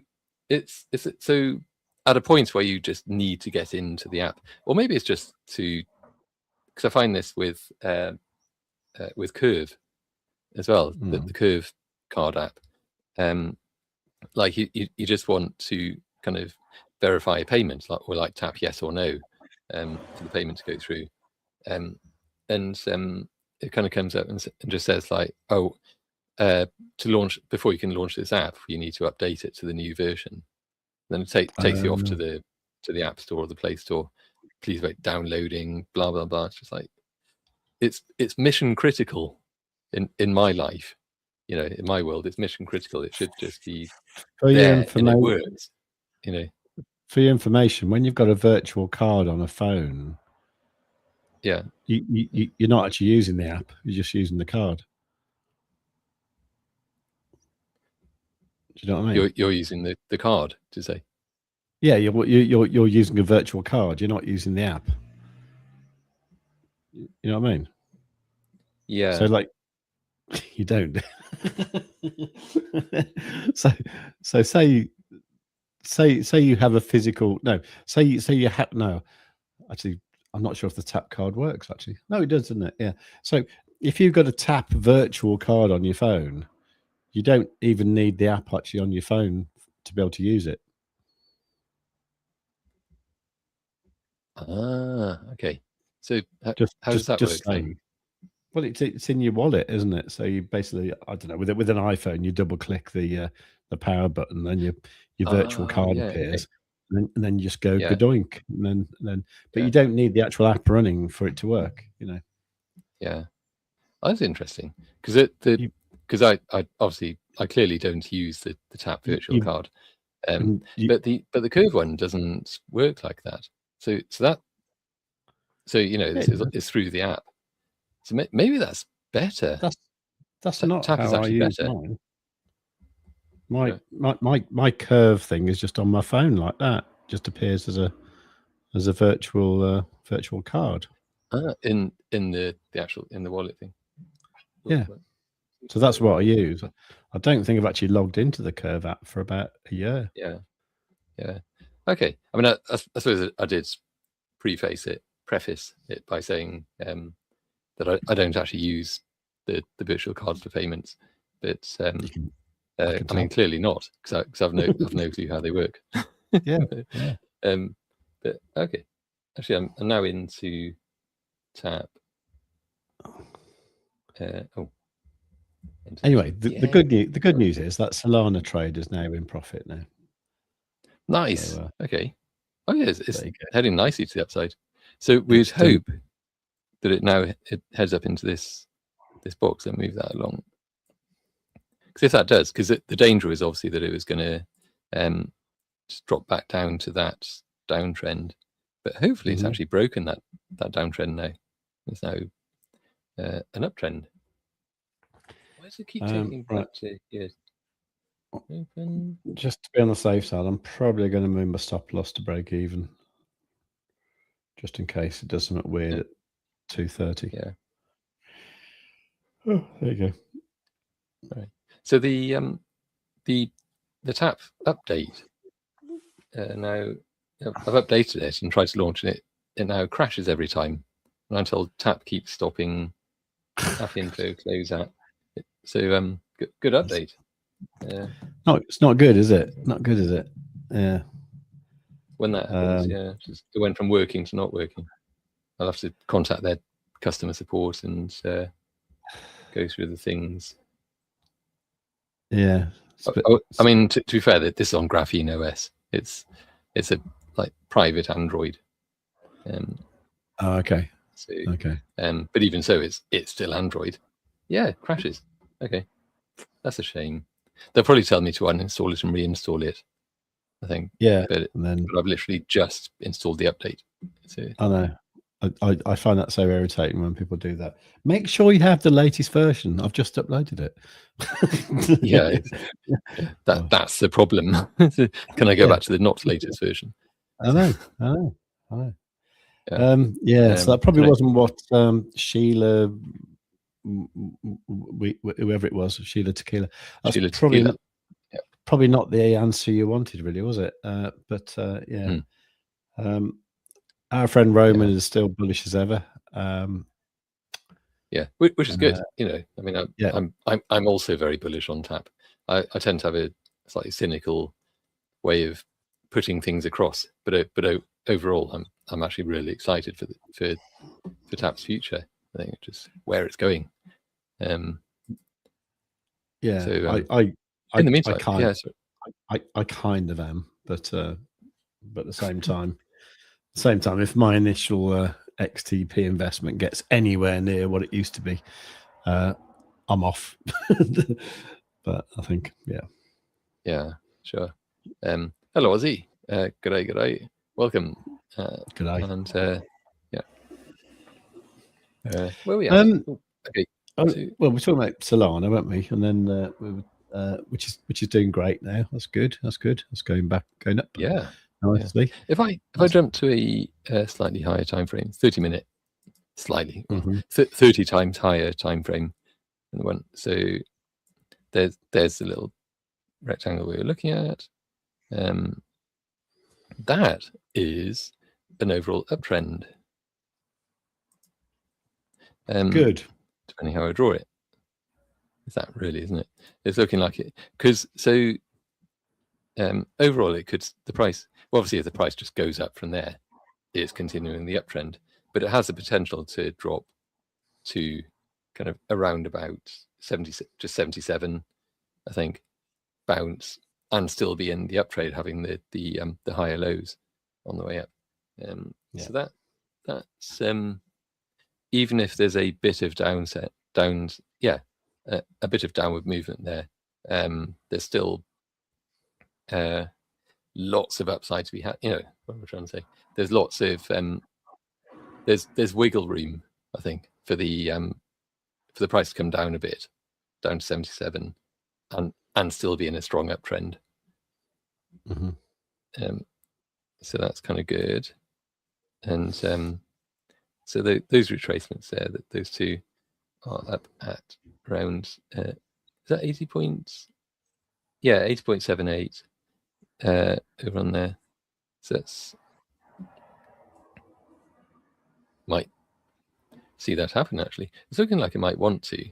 it's so at a point where you just need to get into the app, or maybe it's just to. Because I find this with Curve as well, the Curve card app. Like you just want to kind of verify a payment, like tap yes or no for the payment to go through, and it kind of comes up and just says like, oh, to launch, before you can launch this app, you need to update it to the new version. Then it takes you off to the App Store or the Play Store. Please wait, downloading, blah blah blah. It's just like it's mission critical in my life, in my world. It's mission critical. It should just be there and it works. For your information, when you've got a virtual card on a phone, you're not actually using the app. You're just using the card. Do you know what I mean? You're using the card, to say. Yeah, you're using a virtual card. You're not using the app. You know what I mean? Yeah. So like, you don't. so say you have a physical. No, say you have no. Actually, I'm not sure if the tap card works. Actually, no, it does, doesn't it? Yeah. So if you've got a tap virtual card on your phone, you don't even need the app actually on your phone to be able to use it. Okay. So how does that work? Well, it's in your wallet, isn't it? So you basically, I don't know, with an iPhone, you double click the power button, then your virtual card appears, and then you just go gadoink, and then but you don't need the actual app running for it to work, Yeah, that's interesting, because I obviously I clearly don't use the tap virtual card. But the curve one doesn't work like that. So it's through the app. So maybe that's better. That's not tap how is actually I use better. mine. My curve thing is just on my phone like that. Just appears as a virtual card. In the wallet thing. Yeah. So that's what I use. I don't think I've actually logged into the Curve app for about a year. Yeah. Okay. I mean, I suppose I did preface it by saying that I don't actually use the virtual cards for payments, but I mean, clearly not, because I've no clue how they work. Yeah. But okay. Actually, I'm now into Tap. Anyway, the good news is that Solana trade is now in profit now. Nice. So, okay. Oh yeah, it's heading nicely to the upside. So we'd hope that it heads up into this box and move that along. Because if that does, because the danger is obviously that it was going to just drop back down to that downtrend, but hopefully it's actually broken that downtrend now. It's now an uptrend. Why does it keep taking back to here? Open. Just to be on the safe side, I'm probably going to move my stop loss to break even, just in case it does something weird at 2:30. Yeah. Oh, there you go. Right. So the Tap update. Now I've updated it and tried to launch it. It now crashes every time, and I'm told Tap keeps stopping. App info close app. So good update. No, it's not good, is it? Not good, is it? Yeah. When that happens, it went from working to not working. I'll have to contact their customer support and go through the things. Yeah. I mean, to be fair, this is on Graphene OS. It's a private Android. Okay. So, okay. But even so, it's still Android. Yeah, it crashes. Okay, that's a shame. They'll probably tell me to uninstall it and reinstall it, I think. Yeah. But I've literally just installed the update. So, I know. I find that so irritating when people do that. Make sure you have the latest version. I've just uploaded it. That's the problem. Can I go back to the not latest version? I know. So that probably wasn't what Sheila, whoever it was, Sheila Tequila. That's Sheila probably Tequila. Probably not the answer you wanted, really, was it? But our friend Roman is still bullish as ever. Which is good. I mean, I'm also very bullish on Tap. I tend to have a slightly cynical way of putting things across, but overall, I'm actually really excited for Tap's future. I think just where it's going. So in the meantime, I kind of am, but at the same time, if my initial XTP investment gets anywhere near what it used to be, I'm off. But I think, yeah, sure. Hello, Ozzy. G'day. Welcome. G'day. And where are we at? Okay. Well, we're talking about Solana, weren't we? And then which is doing great now. That's good. It's going up. Yeah. Nicely. If I jump to a slightly higher time frame, 30-minute, slightly 30 times higher time frame than the one. So there's the little rectangle we were looking at. That is an overall uptrend. Good. Depending how I draw it. Is that really, isn't it? It's looking like it. Because overall, the price, well, obviously, if the price just goes up from there, it's continuing the uptrend. But it has the potential to drop to kind of around about 77, I think, bounce, and still be in the uptrade, having the higher lows on the way up. So that's even if there's a bit of a bit of downward movement there, there's still lots of upside to be had. You know what I'm trying to say. There's lots of there's wiggle room, I think, for the price to come down a bit, down to 77, and still be in a strong uptrend. So that's kind of good. And so those retracements there, those two are up at around is that 80 points? Yeah, 80.78 over on there. So that's might see that happen actually. It's looking like it might want to.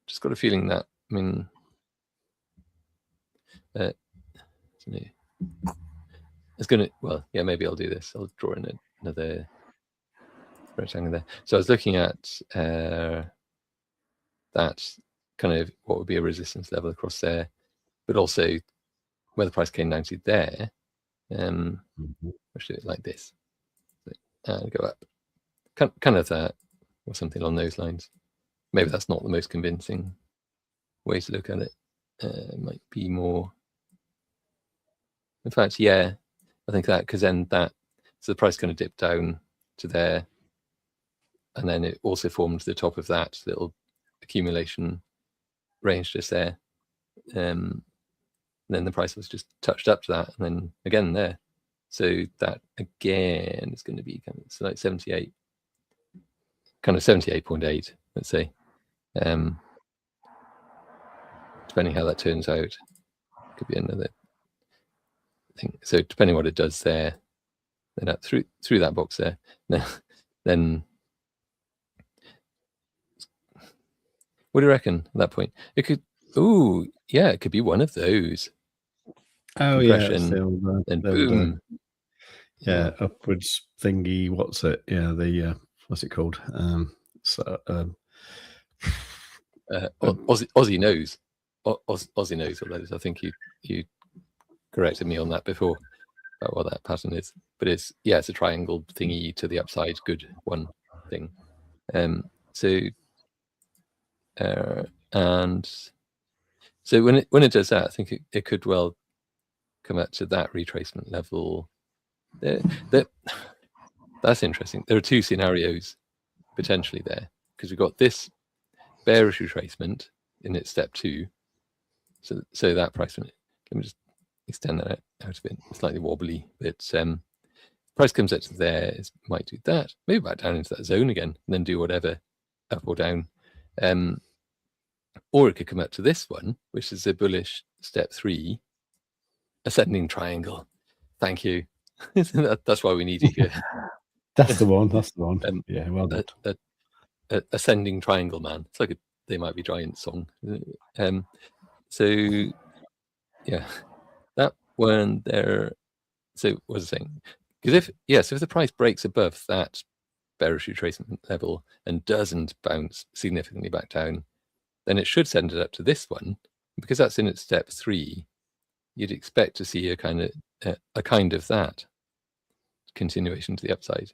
Just got a feeling that, I mean, it's gonna, well, yeah, maybe I'll do this. I'll draw in another rectangle there. So I was looking at that kind of what would be a resistance level across there, but also where the price came down to there. I'll do it like this, and go up, kind of that, or something along those lines. Maybe that's not the most convincing way to look at it. It might be more. In fact, yeah, I think that, because then that, so the price kind of dipped down to there, and then it also formed the top of that little accumulation range just there. Then the price was just touched up to that, and then again there. So that again is going to be kind of, so like 78, kind of 78.8, let's say. Depending how that turns out, could be another thing. So depending what it does there, then up through that box there, then what do you reckon at that point? It could, ooh, yeah, it could be one of those. Oh compression, yeah, then boom. Yeah, upwards thingy. What's it? Yeah, the what's it called? Aussie knows. Aussie knows what that is. I think you corrected me on that before about what that pattern is. But it's, yeah, it's a triangle thingy to the upside, good one thing. And so when it does that, I think it could well come up to that retracement level. That's interesting. There are two scenarios potentially there, because we've got this bearish retracement in its step 2. So that price, let me just extend that out a bit. It's slightly wobbly, but price comes up to there, it might do that, maybe back down into that zone again, and then do whatever, up or down. Or it could come up to this one, which is a bullish step 3, ascending triangle. Thank you. That's why we need you here. That's the one. That's the one. Yeah, well done. Ascending triangle, man. It's like a They Might Be Giant song. So yeah, that one there. So what was I saying? Because if the price breaks above that bearish retracement level and doesn't bounce significantly back down, then it should send it up to this one. Because that's in its step 3, you'd expect to see a kind of that continuation to the upside.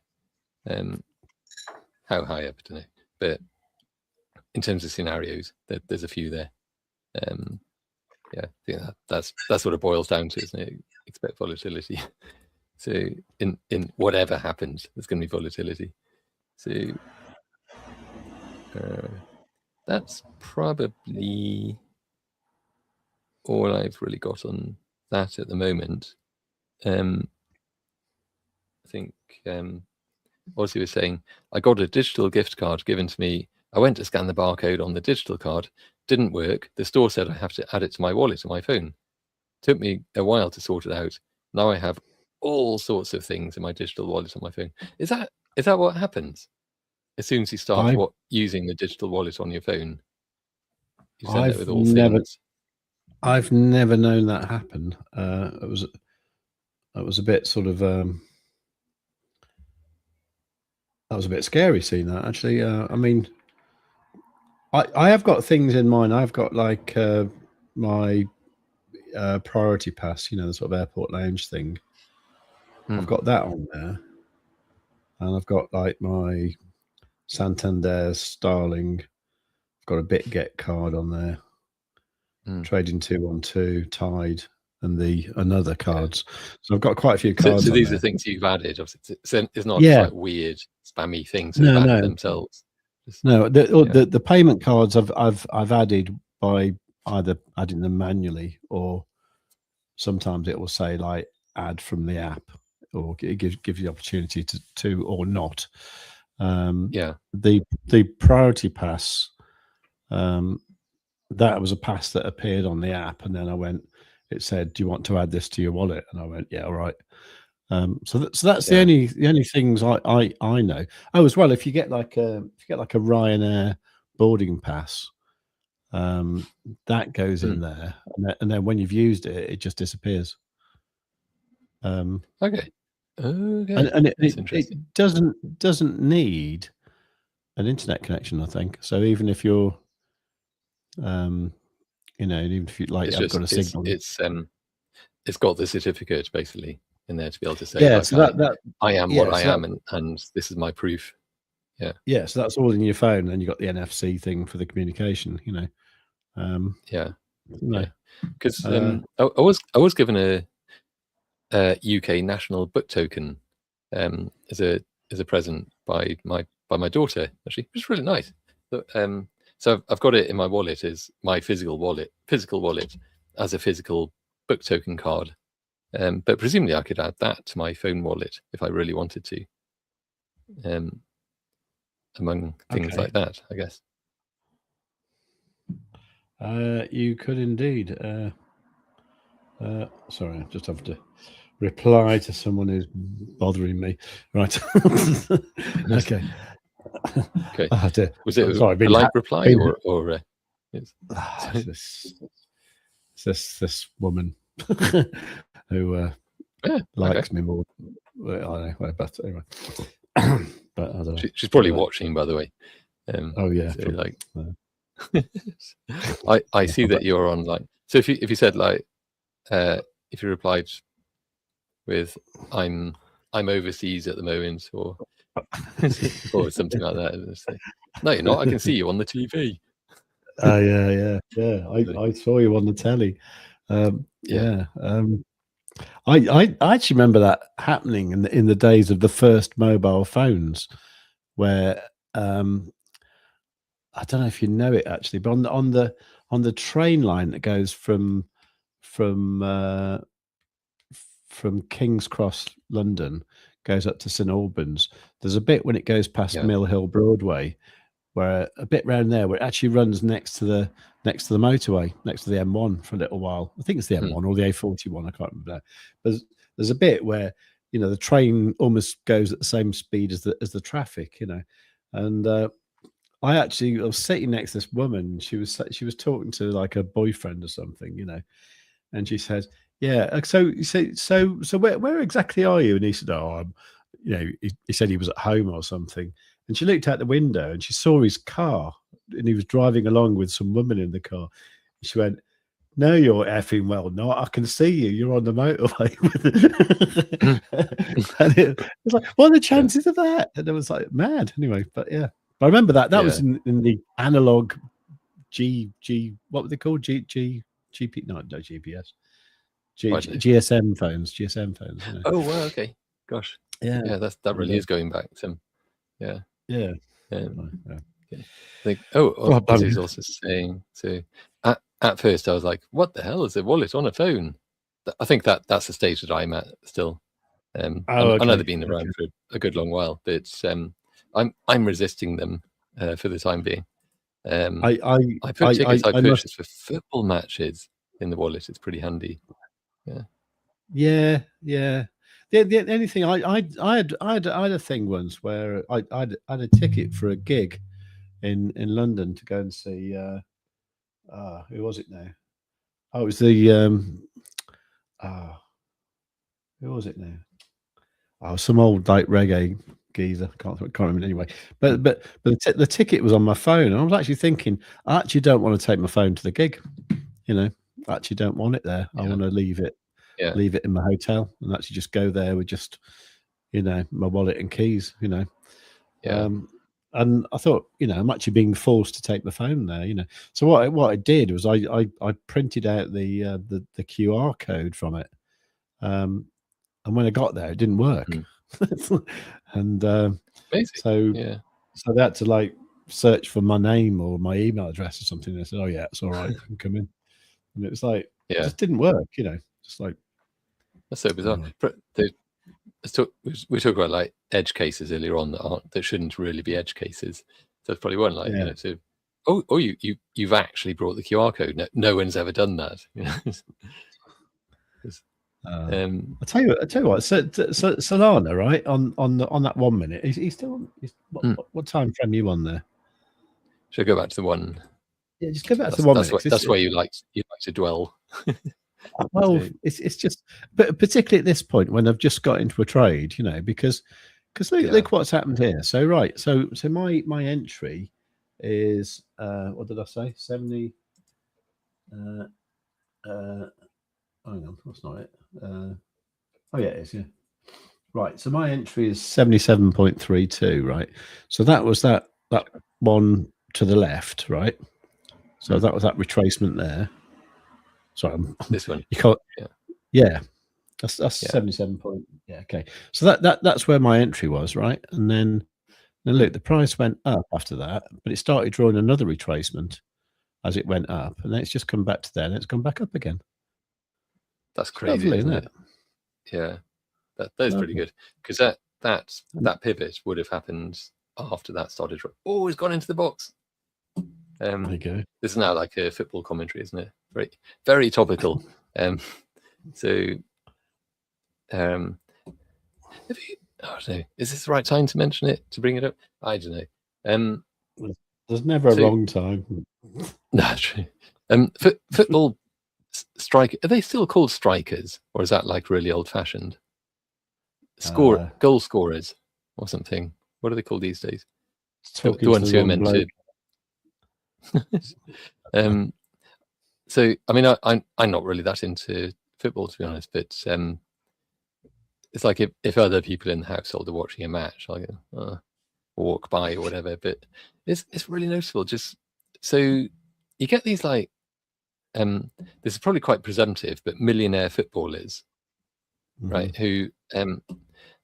How high up, I don't know, but in terms of scenarios, there's a few there. Yeah, I think that's what it boils down to, isn't it? Expect volatility. So in whatever happens, there's going to be volatility. So that's probably all I've really got on that at the moment. I think Ozzy was saying, I got a digital gift card given to me. I went to scan the barcode on the digital card. Didn't work. The store said I have to add it to my wallet on my phone. Took me a while to sort it out. Now I have all sorts of things in my digital wallet on my phone. Is that what happens? As soon as you start using the digital wallet on your phone, you send it with all things. I've never known that happen. It was a bit sort of that was a bit scary seeing that, actually. I mean, I have got things in mind. I've got like my priority pass, the sort of airport lounge thing. I've got that on there, and I've got like my Santander Starling. I've got a BitGet card on there. Trading 212, Tide, and the another cards. So I've got quite a few cards. So these there. are things you've added. It's not just like weird spammy things that have added themselves. No, the payment cards I've added by either adding them manually, or sometimes it will say like add from the app, or it gives you the opportunity to or not. The priority pass, that was a pass that appeared on the app, and then it said, do you want to add this to your wallet? And I went, yeah, all right. So that's the only things I know. Oh, as well, if you get like a Ryanair boarding pass, that goes in there, and then when you've used it, it just disappears. Okay. And it doesn't need an internet connection, I think. So even if you're, even if you like, I've got a signal. It's got the certificate basically in there to be able to say, I am what I am, and this is my proof. Yeah. So that's all in your phone, and you got the NFC thing for the communication. Because I was given a UK national book token as a present by my daughter, actually, which is really nice. So I've got it in my wallet as my physical wallet as a physical book token card. But presumably I could add that to my phone wallet if I really wanted to. Among things like that, I guess. You could indeed. Sorry, I just have to reply to someone who's bothering me. Right. Okay. Was it a light reply or this woman who likes me more? I don't know, but anyway. But I don't know. She's probably watching, by the way. Oh yeah. So, I see that you're online. So if you said like if you replied with I'm overseas at the moment, or something like that, no, you're not. I can see you on the TV. Yeah. I saw you on the telly. I actually remember that happening in the days of the first mobile phones, where I don't know if you know it actually, but on the train line that goes from King's Cross, London, goes up to St Albans, there's a bit when it goes past Mill Hill Broadway, where a bit round there where it actually runs next to the motorway, next to the M1 for a little while. I think it's the M1 or the A41, I can't remember. But there's a bit where the train almost goes at the same speed as the traffic, and I was sitting next to this woman. She was talking to like her boyfriend or something, and she said, "Yeah, so where exactly are you?" And he said, "Oh, I'm," he said he was at home or something. And she looked out the window and she saw his car, and he was driving along with some woman in the car. She went, "No, you're effing well not. I can see you. You're on the motorway." And it was like, what are the chances of that? And it was like mad. Anyway, but yeah. I remember that was in the analog what were they called? GP? No, GPS. GSM phones. Oh wow, okay. Gosh. Yeah, that really is going back to Yeah. I think what he's also saying, so at first I was like, what the hell is a wallet on a phone? I think that's the stage that I'm at still. I know they've been around for a good long while, but I'm resisting them for the time being. I put tickets I purchased for football matches in the wallet. It's pretty handy. Yeah. The only thing I had a thing once where I had a ticket for a gig in London to go and see who was it now? Oh, it was the who was it now? Oh, some old like reggae geezer. Can't remember anyway. But the ticket was on my phone, and I was actually thinking, I actually don't want to take my phone to the gig. I actually don't want it there. I want to leave it in my hotel and actually just go there with just my wallet and keys. and I thought, I'm actually being forced to take the phone there, So what I did was I printed out the QR code from it, and when I got there, it didn't work, and so they had to like search for my name or my email address or something. They said, "Oh yeah, it's all right, you can come in," and it was like, it just didn't work, just like. That's so bizarre. We talked about like edge cases earlier on that shouldn't really be edge cases. So it's probably one like you've actually brought the QR code. No one's ever done that. I tell you what. So Solana, right on that 1 minute, he's still. What time frame are you on there? Should I go back to the one? Yeah, just go back to the 1 minute. That's where you like to dwell. Well, it's just, but particularly at this point when I've just got into a trade, because look what's happened here. So so my entry is what did I say? 70. Hang on, that's not it. Oh yeah, it is. Yeah, right. So my entry is 77.32. Right. So that was that one to the left, right? So that was that retracement there. Sorry, this one. You can't. Yeah. That's 77 point. Yeah, okay. So that's where my entry was, right? And then look, the price went up after that, but it started drawing another retracement as it went up, and then it's just come back to there, and it's gone back up again. That's crazy, isn't it? Yeah, that's pretty good, because that pivot would have happened after that started. Oh, it's gone into the box. There you go. This is now like a football commentary, isn't it? Very, very topical. So. Have you, I don't know, is this the right time to mention it, to bring it up? I don't know. There's never a wrong time. No, true. Football striker, are they still called strikers, or is that like really old-fashioned? Goal scorers or something. What are they called these days? The ones who are meant to. So I mean, I'm not really that into football, to be honest, but it's like if other people in the household are watching a match, I walk by or whatever. But it's really noticeable. Just so you get these like this is probably quite presumptive, but millionaire footballers, right? Who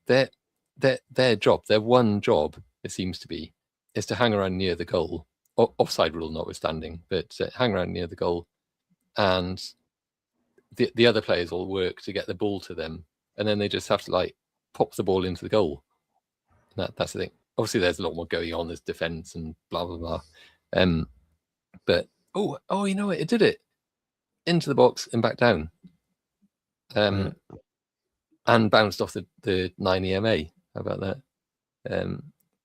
their job, their one job, it seems to be, is to hang around near the goal, offside rule notwithstanding, but hang around near the goal, and the other players will work to get the ball to them. And then they just have to like pop the ball into the goal. That's the thing. Obviously, there's a lot more going on. There's defense and blah blah blah. But you know what? It did it into the box and back down. And bounced off the 9 EMA. How about that?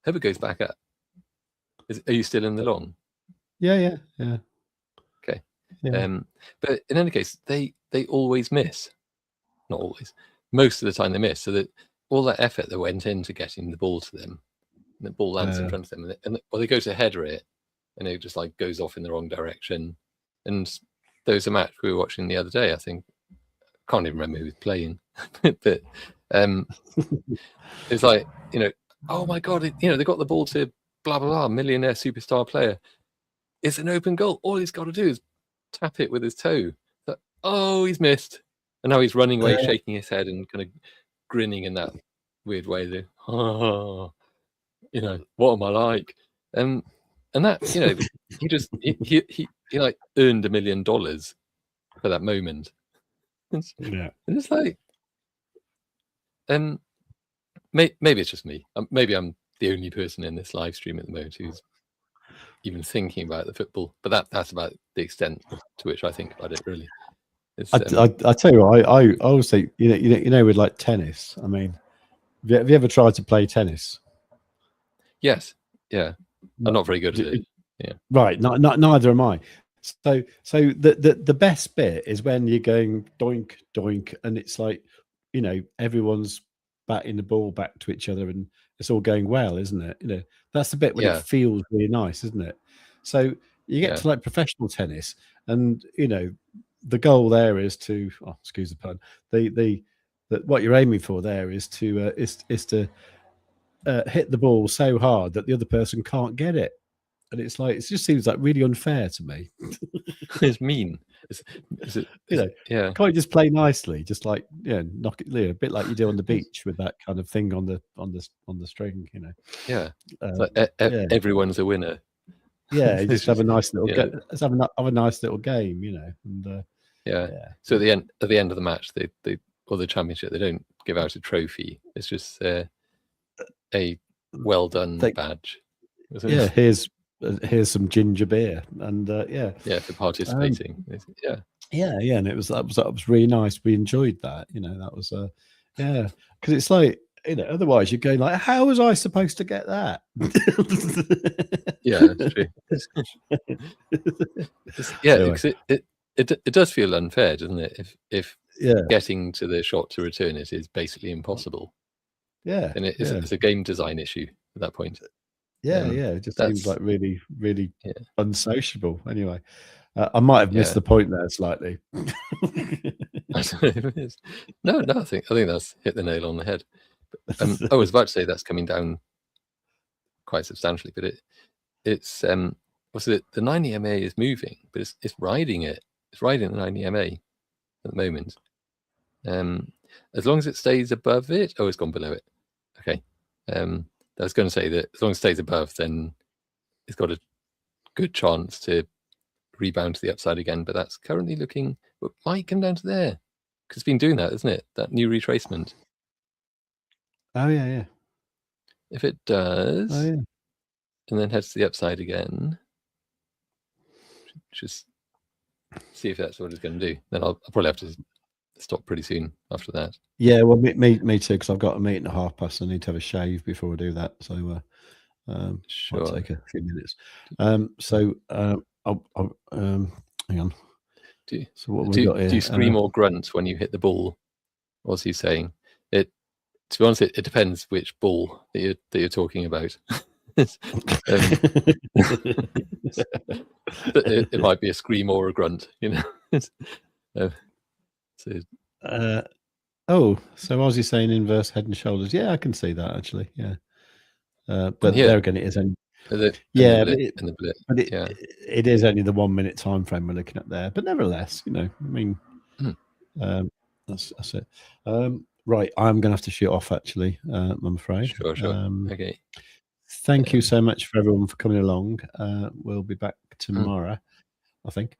Hope it goes back up. Are you still in the long? Yeah. Okay. Yeah. But in any case, they always miss. Not always. Most of the time they miss, so that all that effort that went into getting the ball to them, and the ball lands in front of them, and they go to header it, and it just like goes off in the wrong direction. And there was a match we were watching the other day. I think I can't even remember who was playing, but it's like, oh my god, they got the ball to blah blah blah, millionaire superstar player. It's an open goal. All he's got to do is tap it with his toe. Oh, he's missed. And now he's running away, shaking his head and kind of grinning in that weird way. What am I like? And that, he like earned $1 million for that moment. And it's like, maybe it's just me. Maybe I'm the only person in this live stream at the moment who's even thinking about the football. But that's about the extent to which I think about it, really. I tell you what, I always think, with like tennis. I mean, have you ever tried to play tennis? Yes. Yeah. I'm not very good at it. Yeah. Right. Neither am I. So the best bit is when you're going doink doink, and it's like, everyone's batting the ball back to each other, and it's all going well, isn't it? That's the bit when it feels really nice, isn't it? So you get to like professional tennis, and the goal there is to, excuse the pun, the what you're aiming for there is to hit the ball so hard that the other person can't get it. And it's like, it just seems like really unfair to me. It's mean. Yeah. Can't you just play nicely? Just like, knock it, a bit like you do on the beach with that kind of thing on the string, Yeah. Everyone's a winner. Yeah, just have a nice little have a nice little game, and So at the end of the match, or the championship, they don't give out a trophy. It's just a well done badge. Yeah, here's some ginger beer, and for participating. And that was really nice. We enjoyed that. That was because it's like, otherwise you're going like, how was I supposed to get that? Yeah, that's true. Anyway. It does feel unfair, doesn't it? If getting to the shot to return it is basically impossible. Yeah, and it's a game design issue at that point. It just seems like really, really unsociable. Anyway, I might have missed the point there slightly. No, I think that's hit the nail on the head. I was about to say that's coming down quite substantially, but it's also the 9 EMA is moving, but it's riding it. It's riding the 9 EMA at the moment. As long as it stays above it, it's gone below it. Okay. I was going to say that as long as it stays above, then it's got a good chance to rebound to the upside again. But that's currently looking, but might come down to there because it's been doing that, isn't it? That new retracement. Oh yeah. If it does, and then heads to the upside again, just see if that's what it's going to do. Then I'll probably have to stop pretty soon after that. Yeah, well, me too, because I've got a meeting at 1:30. I need to have a shave before I do that, so sure. I'll take a few minutes. Hang on. So what we got here? Do you scream or grunt when you hit the ball? What's he saying? To be honest, it depends which ball that you're talking about. It might be a scream or a grunt, So was he saying inverse head and shoulders? Yeah, I can see that actually. Yeah, but there again, it is only it is only the 1 minute time frame we're looking at there. But nevertheless, I mean, that's it. Right, I'm going to have to shoot off actually. I'm afraid. Sure. Okay. Thank you so much for everyone for coming along. We'll be back tomorrow, I think.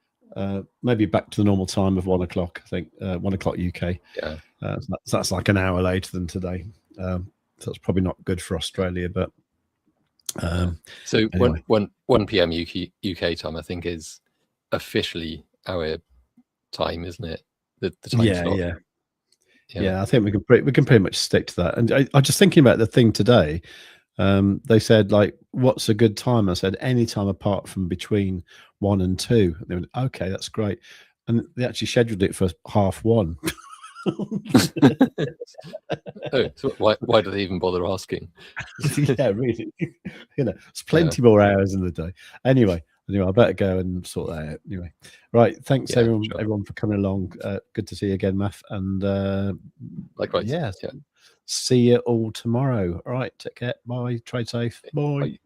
Maybe back to the normal time of 1 o'clock. I think 1 o'clock UK. Yeah. So that's like an hour later than today. So it's probably not good for Australia, but so anyway. 1 p.m. UK time, I think, is officially our time, isn't it? The time slot. Yeah. I think we can pretty much stick to that. And I just thinking about the thing today. They said, like, what's a good time? I said any time apart from between 1 and 2. And they went, okay, that's great. And they actually scheduled it for 1:30. So why do they even bother asking? Yeah, really. It's plenty more hours in the day. Anyway, I better go and sort that out. Anyway, right. Thanks everyone for coming along. Good to see you again, Maff. And likewise. See you all tomorrow. All right, take care. Bye. Trade safe. Bye.